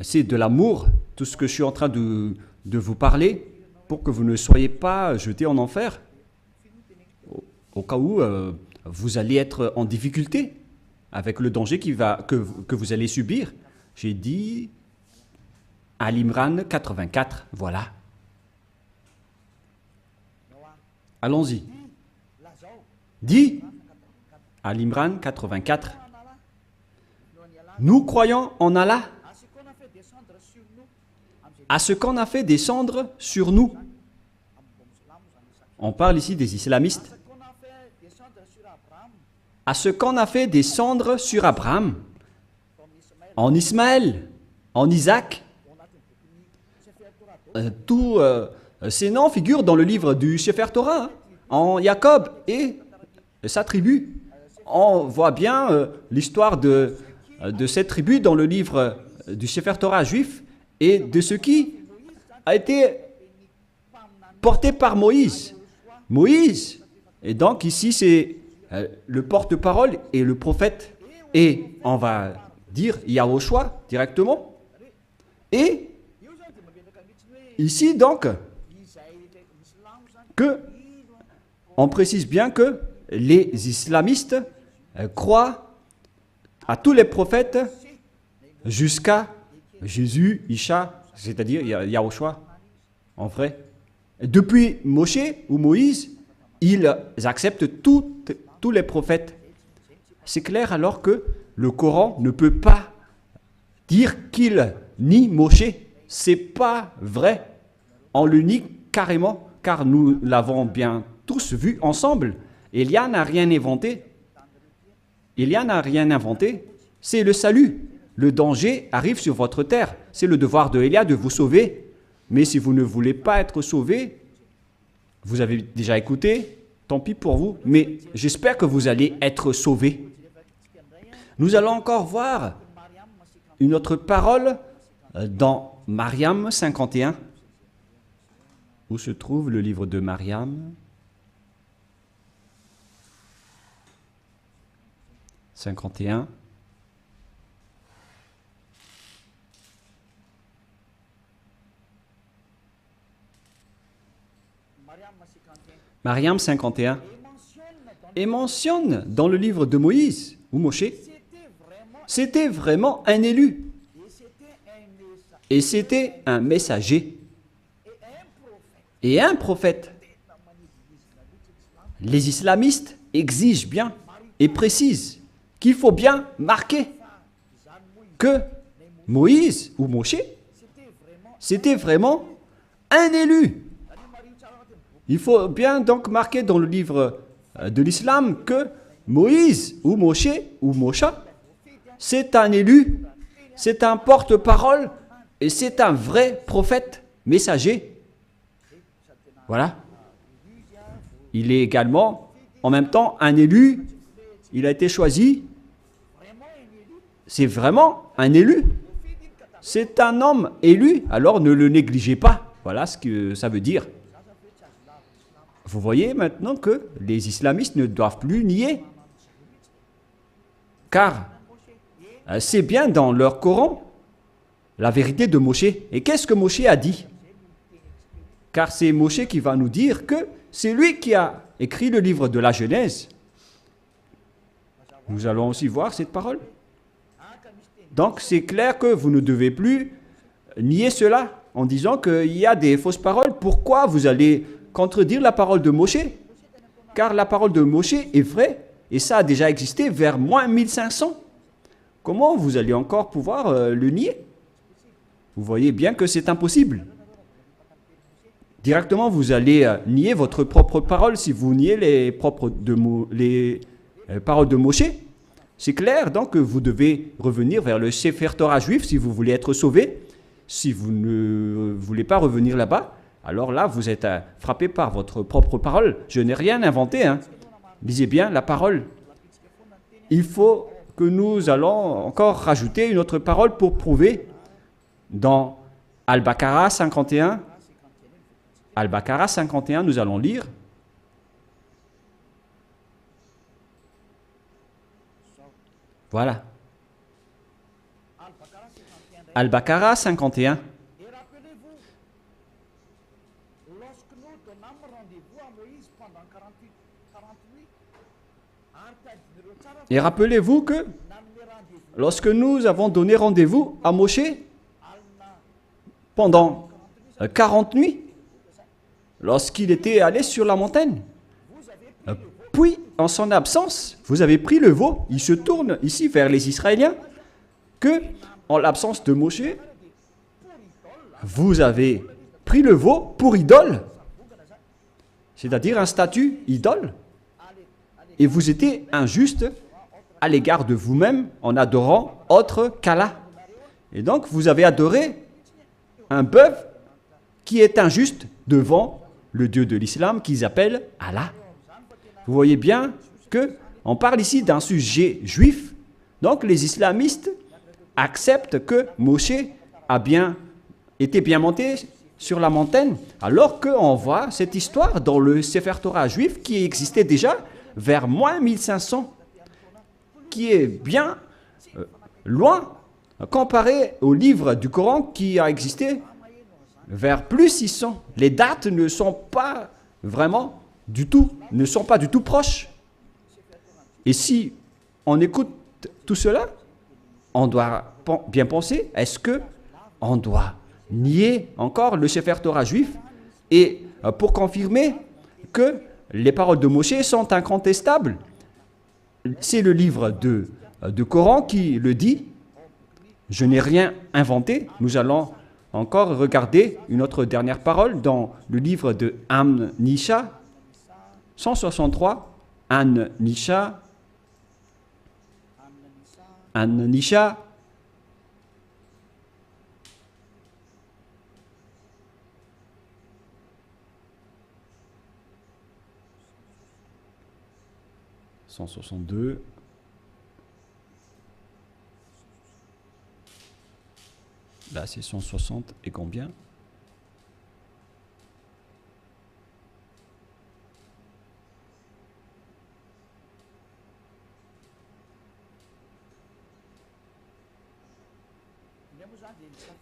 c'est de l'amour, tout ce que je suis en train de vous parler, pour que vous ne soyez pas jetés en enfer, au cas où vous allez être en difficulté avec le danger que vous allez subir. J'ai dit Al-Imran 84, voilà. Allons-y. Dit Al-Imran 84. Nous croyons en Allah, à ce qu'on a fait descendre sur nous. On parle ici des islamistes. À ce qu'on a fait descendre sur Abraham, en Ismaël, en Isaac. Tous ces noms figurent dans le livre du Sefer Torah, en Jacob et sa tribu. On voit bien l'histoire de cette tribu dans le livre du Sefer Torah juif et de ce qui a été porté par Moïse. Moïse, et donc ici c'est le porte-parole et le prophète, et on va dire Yahushua directement. Et ici donc, on précise bien que les islamistes croient à tous les prophètes jusqu'à Jésus, Isha, c'est-à-dire Yahushua, en vrai. Depuis Moshe ou Moïse, ils acceptent tous les prophètes. C'est clair alors que le Coran ne peut pas dire qu'il nie Moshe. C'est pas vrai. On le nie carrément, car nous l'avons bien tous vu ensemble. Élia n'a rien inventé. Élia n'a rien inventé. C'est le salut. Le danger arrive sur votre terre. C'est le devoir de Élia de vous sauver. Mais si vous ne voulez pas être sauvé, vous avez déjà écouté, tant pis pour vous, mais j'espère que vous allez être sauvés. Nous allons encore voir une autre parole dans Mariam 51. Où se trouve le livre de Mariam 51. Mariam 51. Et mentionne dans le livre de Moïse ou Moshe, c'était vraiment un élu. Et c'était un messager. Et un prophète. Les islamistes exigent bien et précisent qu'il faut bien marquer que Moïse ou Moshe, c'était vraiment un élu. Il faut bien donc marquer dans le livre de l'islam que Moïse ou Moshe ou Mosha, c'est un élu, c'est un porte-parole et c'est un vrai prophète, messager. Voilà. Il est également en même temps un élu, il a été choisi. C'est vraiment un élu. C'est un homme élu, alors ne le négligez pas. Voilà ce que ça veut dire. Vous voyez maintenant que les islamistes ne doivent plus nier. Car c'est bien dans leur Coran la vérité de Moshe. Et qu'est-ce que Moshe a dit? Car c'est Moshe qui va nous dire que c'est lui qui a écrit le livre de la Genèse. Nous allons aussi voir cette parole. Donc c'est clair que vous ne devez plus nier cela en disant qu'il y a des fausses paroles. Pourquoi vous allez contredire la parole de Moshe? Car la parole de Moshe est vraie et ça a déjà existé vers moins 1500. Comment vous allez encore pouvoir le nier? Vous voyez bien que c'est impossible. Directement, vous allez nier votre propre parole si vous niez les paroles de Moshe. C'est clair, donc, que vous devez revenir vers le Sefer Torah juif si vous voulez être sauvé. Si vous ne voulez pas revenir là-bas, alors là, vous êtes frappé par votre propre parole. Je n'ai rien inventé. Lisez bien la parole. Il faut que nous allons encore rajouter une autre parole pour prouver dans Al-Baqarah 51. Al-Baqarah 51, nous allons lire. Voilà. Al-Baqarah 51. Et rappelez-vous, lorsque nous donnâmes rendez-vous à Moïse pendant 48 Et rappelez-vous que lorsque nous avons donné rendez-vous à Moshe pendant 40 nuits, lorsqu'il était allé sur la montagne, puis en son absence, vous avez pris le veau. Il se tourne ici vers les Israéliens que, en l'absence de Moshe, vous avez pris le veau pour idole, c'est-à-dire un statut idole, et vous étiez injuste à l'égard de vous-même en adorant autre qu'Allah. Et donc, vous avez adoré un bœuf qui est injuste devant le Dieu de l'islam qu'ils appellent Allah. Vous voyez bien qu'on parle ici d'un sujet juif. Donc, les islamistes acceptent que Moshe a été bien monté sur la montagne, alors qu'on voit cette histoire dans le Sefer Torah juif qui existait déjà vers moins 1500, qui est bien loin comparé au livre du Coran qui a existé vers plus 600. Les dates ne sont pas vraiment du tout proches. Et si on écoute tout cela, on doit bien penser, est-ce que on doit nier encore le Sefer Torah juif et pour confirmer que les paroles de Moshe sont incontestables? C'est le livre de Coran qui le dit. Je n'ai rien inventé. Nous allons encore regarder une autre dernière parole dans le livre de An-Nisha 163. An-Nisha 162. Là, c'est 160 et combien?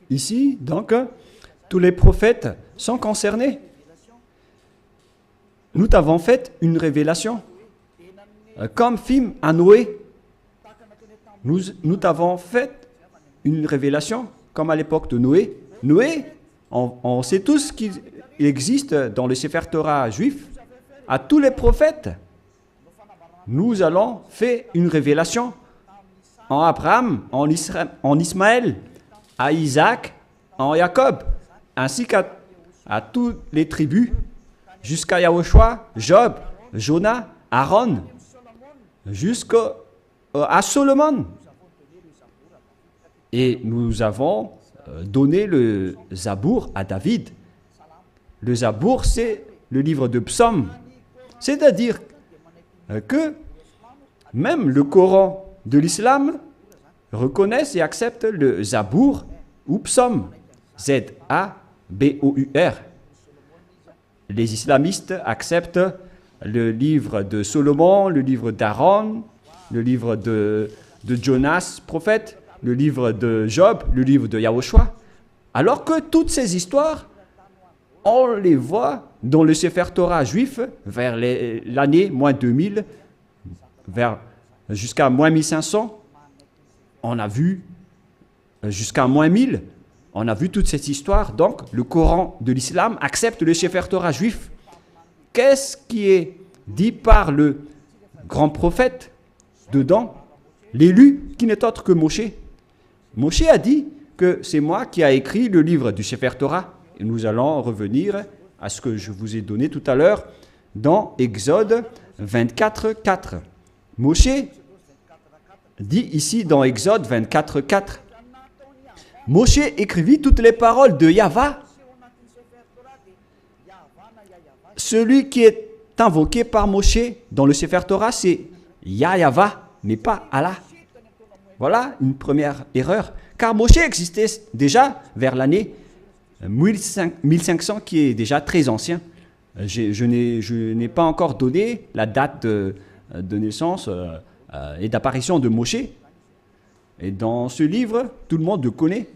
Ici, donc, tous les prophètes sont concernés. Nous t'avons fait une révélation. Comme film à Noé, nous t'avons fait une révélation, comme à l'époque de Noé. Noé, on sait tous qu'il existe dans le Sefer Torah juif, à tous les prophètes, nous allons faire une révélation en Abraham, en Ismaël, à Isaac, en Jacob, ainsi à toutes les tribus, jusqu'à Yahushua, Job, Jonah, Aaron, jusqu'à Solomon. Et nous avons donné le Zabour à David. Le Zabour, c'est le livre de psaumes. C'est-à-dire que même le Coran de l'islam reconnaissent et acceptent le Zabour ou psaume. Z-A-B-O-U-R. Les islamistes acceptent le livre de Solomon, le livre d'Aaron, le livre de Jonas, prophète, le livre de Job, le livre de Yahushua. Alors que toutes ces histoires, on les voit dans le Sefer Torah juif vers l'année moins 2000, jusqu'à moins 1500. On a vu jusqu'à moins 1000. On a vu toute cette histoire. Donc, le Coran de l'islam accepte le Sefer Torah juif. Qu'est-ce qui est dit par le grand prophète dedans? L'élu qui n'est autre que Moshe. Moshe a dit que c'est moi qui ai écrit le livre du Sefer Torah. Et nous allons revenir à ce que je vous ai donné tout à l'heure dans Exode 24, 4. Moshe dit ici dans Exode 24, 4. Moshe écrivit toutes les paroles de Yahva. Celui qui est invoqué par Moshe dans le Sefer Torah, c'est Yahva, mais pas Allah. Voilà une première erreur. Car Moshe existait déjà vers l'année 1500, qui est déjà très ancien. Je n'ai pas encore donné la date de naissance et d'apparition de Moshe. Et dans ce livre, tout le monde le connaît.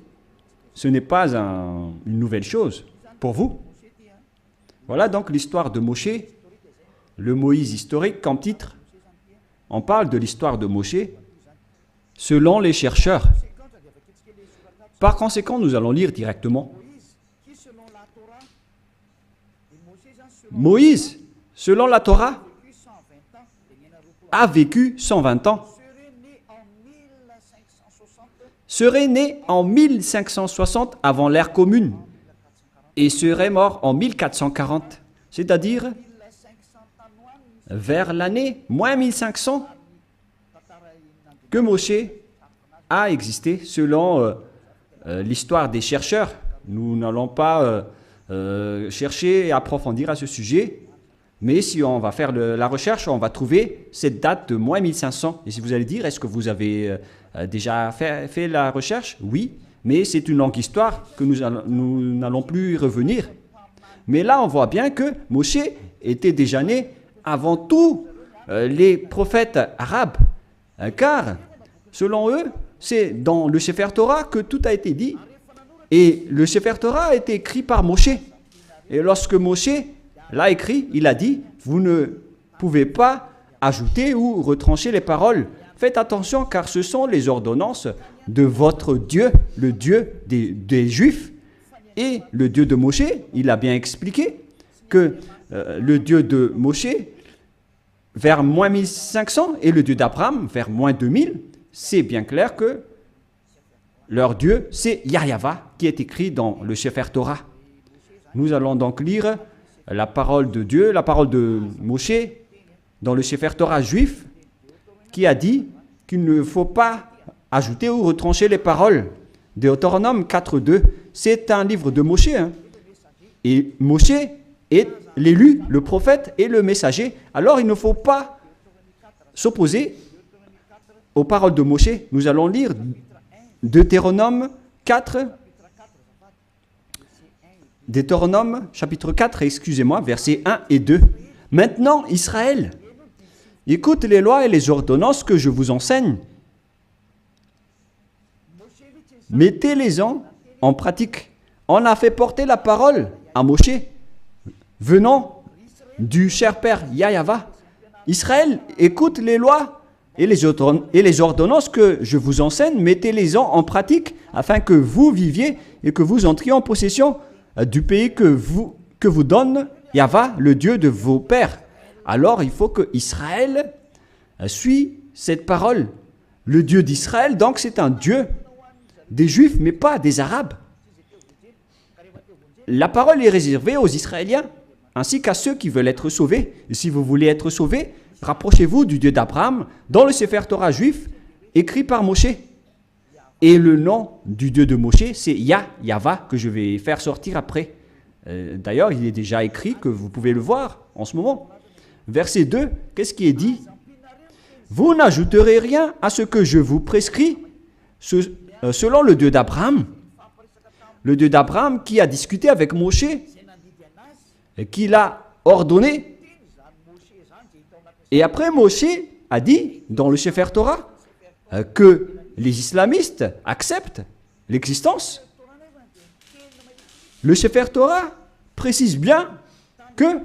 Ce n'est pas une nouvelle chose pour vous. Voilà donc l'histoire de Moshe, le Moïse historique comme titre. On parle de l'histoire de Moshe selon les chercheurs. Par conséquent, nous allons lire directement. Moïse, selon la Torah, a vécu 120 ans. Serait né en 1560 avant l'ère commune et serait mort en 1440, c'est-à-dire vers l'année moins 1500 que Moshe a existé selon l'histoire des chercheurs. Nous n'allons pas chercher et approfondir à ce sujet, mais si on va faire la recherche, on va trouver cette date de moins 1500. Et si vous allez dire, est-ce que vous avez déjà fait la recherche? Oui, mais c'est une longue histoire que nous n'allons plus y revenir. Mais là, on voit bien que Moshe était déjà né avant tous les prophètes arabes, car selon eux, c'est dans le Sefer Torah que tout a été dit. Et le Sefer Torah a été écrit par Moshe. Et lorsque Moshe l'a écrit, il a dit, vous ne pouvez pas ajouter ou retrancher les paroles. Faites attention car ce sont les ordonnances de votre Dieu, le Dieu des Juifs. Et le Dieu de Moshe, il a bien expliqué que le Dieu de Moshe, vers moins 1500, et le Dieu d'Abraham, vers moins 2000, c'est bien clair que leur Dieu, c'est Yahva, qui est écrit dans le Sefer Torah. Nous allons donc lire la parole de Dieu, la parole de Moshe, dans le Sefer Torah juif, qui a dit qu'il ne faut pas ajouter ou retrancher les paroles. Deutéronome 4.2, c'est un livre de Moshe. Et Moshe est l'élu, le prophète et le messager. Alors il ne faut pas s'opposer aux paroles de Moshe. Nous allons lire Deutéronome 4, Deutéronome chapitre 4, excusez-moi, versets 1 et 2. Maintenant, Israël, écoute les lois et les ordonnances que je vous enseigne. Mettez-les-en en pratique. On a fait porter la parole à Moshe, venant du cher père Yahva. Israël, écoute les lois et les ordonnances que je vous enseigne, mettez-les-en en pratique afin que vous viviez et que vous entriez en possession du pays que vous donne Yahva, le Dieu de vos pères. Alors il faut que Israël suit cette parole. Le Dieu d'Israël, donc c'est un Dieu des Juifs, mais pas des Arabes. la parole est réservée aux Israéliens, ainsi qu'à ceux qui veulent être sauvés. Et si vous voulez être sauvés, rapprochez-vous du Dieu d'Abraham dans le Sefer Torah juif, écrit par Moshe. Et le nom du Dieu de Moshe, c'est Yahva, que je vais faire sortir après. D'ailleurs, il est déjà écrit, que vous pouvez le voir en ce moment. Verset 2, qu'est-ce qui est dit? Vous n'ajouterez rien à ce que je vous prescris, selon le Dieu d'Abraham. Le Dieu d'Abraham qui a discuté avec Moshe, et qui l'a ordonné. Et après, Moshe a dit, dans le Sefer Torah, que les islamistes acceptent l'existence. Le Sefer Torah précise bien que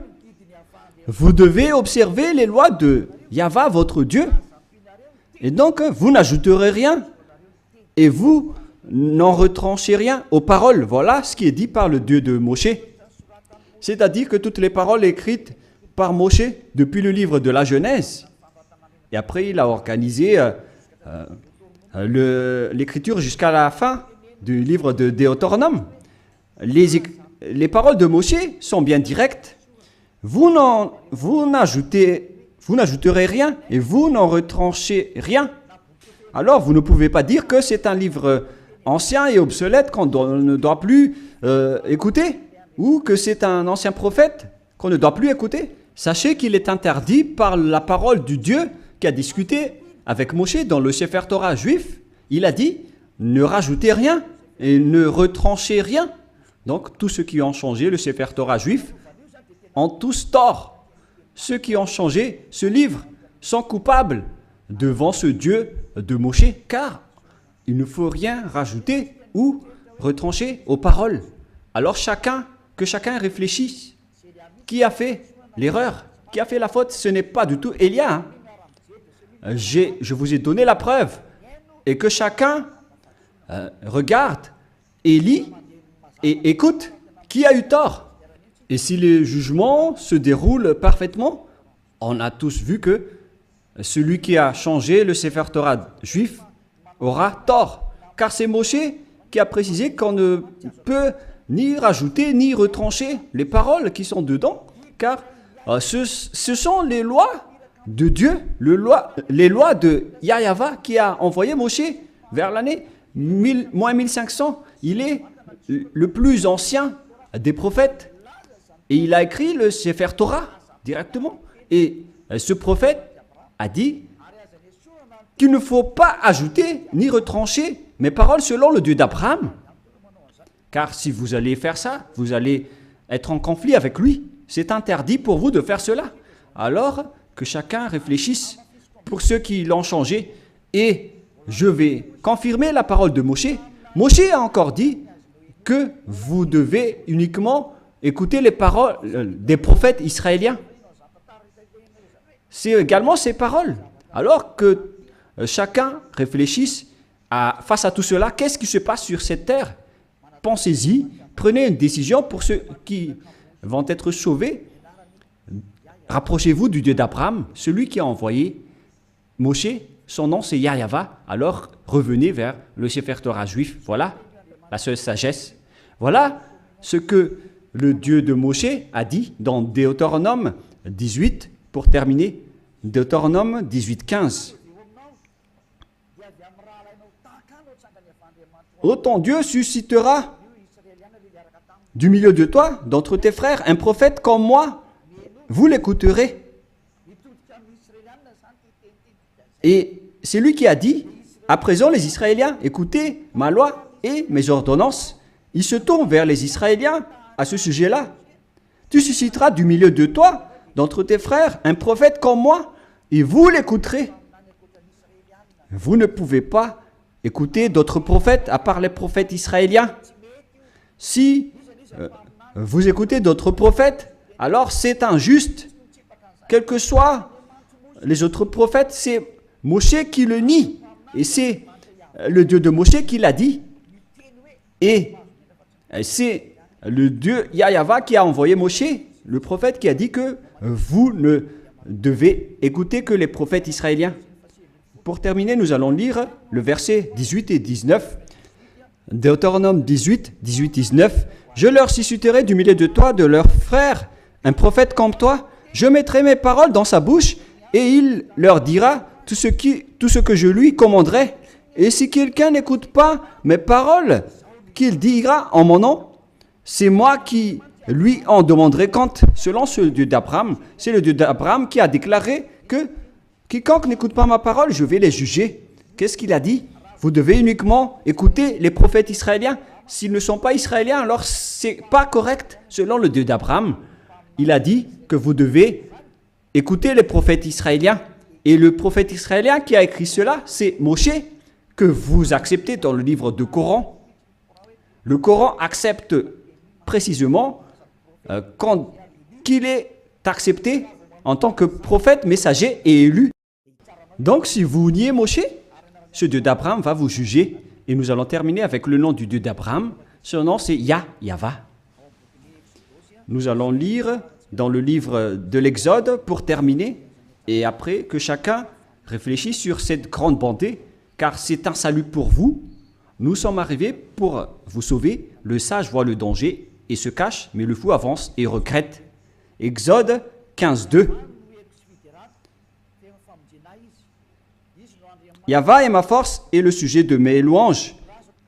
vous devez observer les lois de Yahva, votre Dieu. Et donc, vous n'ajouterez rien. Et vous n'en retranchez rien aux paroles. Voilà ce qui est dit par le Dieu de Moshe. C'est-à-dire que toutes les paroles écrites par Moshe depuis le livre de la Genèse. Et après, il a organisé l'écriture jusqu'à la fin du livre de Deutéronome. Les paroles de Moshe sont bien directes. Vous n'ajouterez rien et vous n'en retranchez rien. Alors, vous ne pouvez pas dire que c'est un livre ancien et obsolète qu'on ne doit plus écouter, ou que c'est un ancien prophète qu'on ne doit plus écouter. Sachez qu'il est interdit par la parole du Dieu qui a discuté avec Moshe dans le Sefer Torah juif. Il a dit, ne rajoutez rien et ne retranchez rien. Donc, tous ceux qui ont changé le Sefer Torah juif ont tous tort. Ceux qui ont changé ce livre sont coupables devant ce Dieu de Moshe, car il ne faut rien rajouter ou retrancher aux paroles. Alors que chacun réfléchisse. Qui a fait l'erreur? Qui a fait la faute? Ce n'est pas du tout Élia. Je vous ai donné la preuve. Et que chacun regarde et lit et écoute qui a eu tort. Et si les jugements se déroulent parfaitement, on a tous vu que celui qui a changé le Sefer Torah juif aura tort. Car c'est Moshe qui a précisé qu'on ne peut ni rajouter ni retrancher les paroles qui sont dedans. Car ce sont les lois de Dieu, les lois de Yahva qui a envoyé Moshe vers l'année 1500. Il est le plus ancien des prophètes. Et il a écrit le Sefer Torah directement. Et ce prophète a dit qu'il ne faut pas ajouter ni retrancher mes paroles selon le Dieu d'Abraham. Car si vous allez faire ça, vous allez être en conflit avec lui. C'est interdit pour vous de faire cela. Alors que chacun réfléchisse pour ceux qui l'ont changé. Et je vais confirmer la parole de Moshe. Moshe a encore dit que vous devez uniquement écouter les paroles des prophètes israéliens. C'est également ces paroles. Alors que chacun réfléchisse face à tout cela, qu'est-ce qui se passe sur cette terre? Pensez-y, prenez une décision pour ceux qui vont être sauvés. Rapprochez-vous du Dieu d'Abraham, celui qui a envoyé Moshe. Son nom c'est Yahva. Alors revenez vers le Sefer Torah juif. Voilà la seule sagesse. Voilà ce que le Dieu de Moshe a dit dans Deutéronome 18, pour terminer. Deutéronome 18, 15. Ô ton Dieu suscitera du milieu de toi, d'entre tes frères, un prophète comme moi. Vous l'écouterez. Et c'est lui qui a dit, à présent les Israéliens, écoutez ma loi et mes ordonnances. Il se tourne vers les Israéliens à ce sujet-là. Tu susciteras du milieu de toi, d'entre tes frères, un prophète comme moi, et vous l'écouterez. Vous ne pouvez pas écouter d'autres prophètes à part les prophètes israéliens. Si vous écoutez d'autres prophètes, alors c'est injuste. Quels que soient les autres prophètes, c'est Moshe qui le nie. Et c'est le Dieu de Moshe qui l'a dit. Et c'est le Dieu Yahva qui a envoyé Moshe, le prophète, qui a dit que vous ne devez écouter que les prophètes israéliens. Pour terminer, nous allons lire le verset 18 et 19. Deutéronome 18, 18, 19. Je leur susciterai du milieu de toi, de leurs frères, un prophète comme toi. Je mettrai mes paroles dans sa bouche et il leur dira tout ce que je lui commanderai. Et si quelqu'un n'écoute pas mes paroles qu'il dira en mon nom, c'est moi qui lui en demanderai compte. Selon ce Dieu d'Abraham, c'est le Dieu d'Abraham qui a déclaré que quiconque n'écoute pas ma parole, je vais les juger. Qu'est-ce qu'il a dit? Vous devez uniquement écouter les prophètes israéliens. S'ils ne sont pas israéliens, alors c'est pas correct. Selon le Dieu d'Abraham, il a dit que vous devez écouter les prophètes israéliens. Et le prophète israélien qui a écrit cela, c'est Moshe, que vous acceptez dans le livre du Coran. Le Coran accepte précisément qu'il est accepté en tant que prophète, messager et élu. Donc si vous niez Moshe, ce Dieu d'Abraham va vous juger. Et nous allons terminer avec le nom du Dieu d'Abraham. Son nom c'est Yahva. Nous allons lire dans le livre de l'Exode pour terminer. Et après que chacun réfléchisse sur cette grande bonté, car c'est un salut pour vous. Nous sommes arrivés pour vous sauver. Le sage voit le danger et se cache, mais le fou avance et regrette. Exode 15:2. Yahva est ma force et le sujet de mes louanges.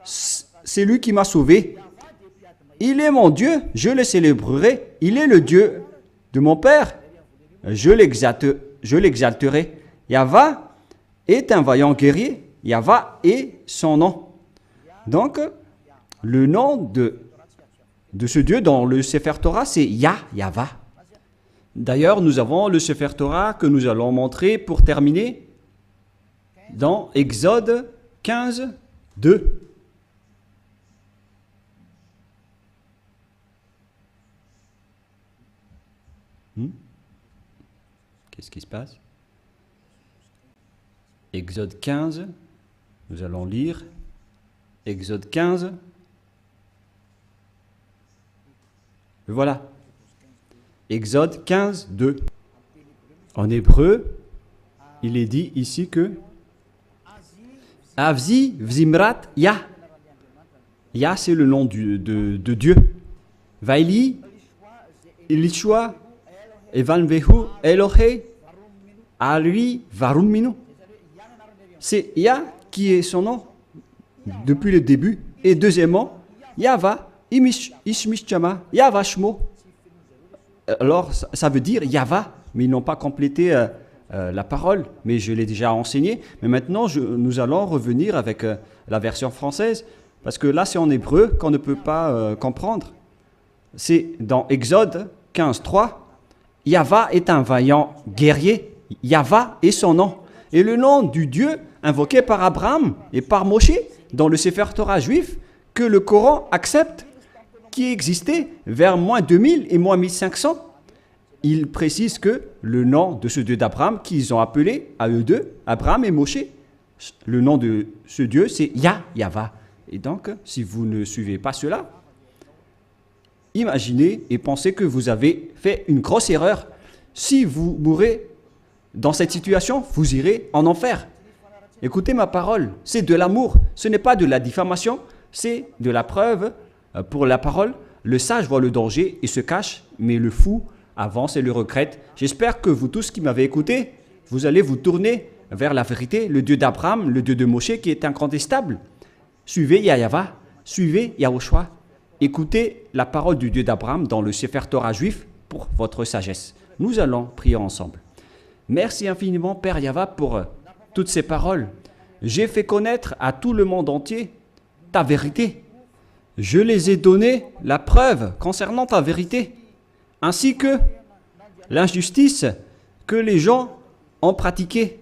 C'est lui qui m'a sauvé. Il est mon Dieu, je le célébrerai. Il est le Dieu de mon Père, je l'exalterai. Yahva est un vaillant guerrier. Yahva est son nom. Donc, le nom de ce Dieu dans le Sefer Torah, c'est Yahva. D'ailleurs, nous avons le Sefer Torah que nous allons montrer pour terminer dans Exode 15:2. Qu'est-ce qui se passe? Exode 15, nous allons lire Exode 15. Le voilà. Exode 15:2. En hébreu, il est dit ici que Avzi Vzimrat Yah. Yah, c'est le nom de Dieu. Vaili, Ilishua, Evanvehu, Elohe, Alui, Varuminu. C'est Yah qui est son nom depuis le début. Et deuxièmement, Yahva, Ishmishchama, Yahva Shmo. Alors, ça veut dire Yahva, mais ils n'ont pas complété la parole, mais je l'ai déjà enseigné. Mais maintenant, nous allons revenir avec la version française, parce que là, c'est en hébreu qu'on ne peut pas comprendre. C'est dans Exode 15:3. Yahva est un vaillant guerrier. Yahva est son nom. Et le nom du Dieu invoqué par Abraham et par Moshe dans le Sefer Torah juif que le Coran accepte, qui existait vers moins 2000 et moins 1500. Il précise que le nom de ce Dieu d'Abraham qu'ils ont appelé à eux deux, Abraham et Moshe, le nom de ce Dieu c'est Yahva. Et donc, si vous ne suivez pas cela, imaginez et pensez que vous avez fait une grosse erreur. Si vous mourrez dans cette situation, vous irez en enfer. Écoutez ma parole, c'est de l'amour, ce n'est pas de la diffamation, c'est de la preuve pour la parole. Le sage voit le danger et se cache, mais le fou avance et le regrette. J'espère que vous tous qui m'avez écouté, vous allez vous tourner vers la vérité, le Dieu d'Abraham, le Dieu de Moshe qui est incontestable. Suivez Yahva, suivez Yahushua. Écoutez la parole du Dieu d'Abraham dans le Sefer Torah juif pour votre sagesse. Nous allons prier ensemble. Merci infiniment, Père Yahva, pour toutes ces paroles. J'ai fait connaître à tout le monde entier ta vérité. Je les ai donné la preuve concernant ta vérité, ainsi que l'injustice que les gens ont pratiquée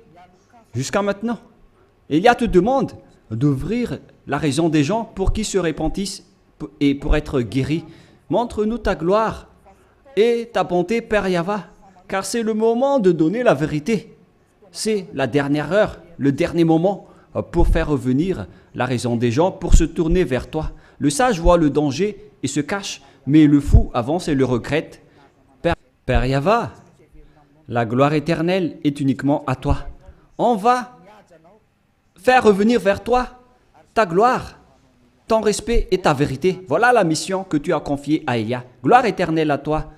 jusqu'à maintenant. Elia te demande d'ouvrir la raison des gens pour qu'ils se repentissent et pour être guéris. Montre-nous ta gloire et ta bonté, Père Yahva, car c'est le moment de donner la vérité. C'est la dernière heure, le dernier moment pour faire revenir la raison des gens, pour se tourner vers toi. Le sage voit le danger et se cache, mais le fou avance et le regrette. Père Yahva, la gloire éternelle est uniquement à toi. On va faire revenir vers toi ta gloire, ton respect et ta vérité. Voilà la mission que tu as confiée à Elia. Gloire éternelle à toi,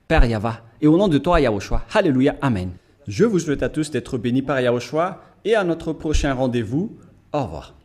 Père Yahva. Et au nom de toi, Yahushua. Alléluia. Amen. Je vous souhaite à tous d'être bénis par Yahushua et à notre prochain rendez-vous. Au revoir.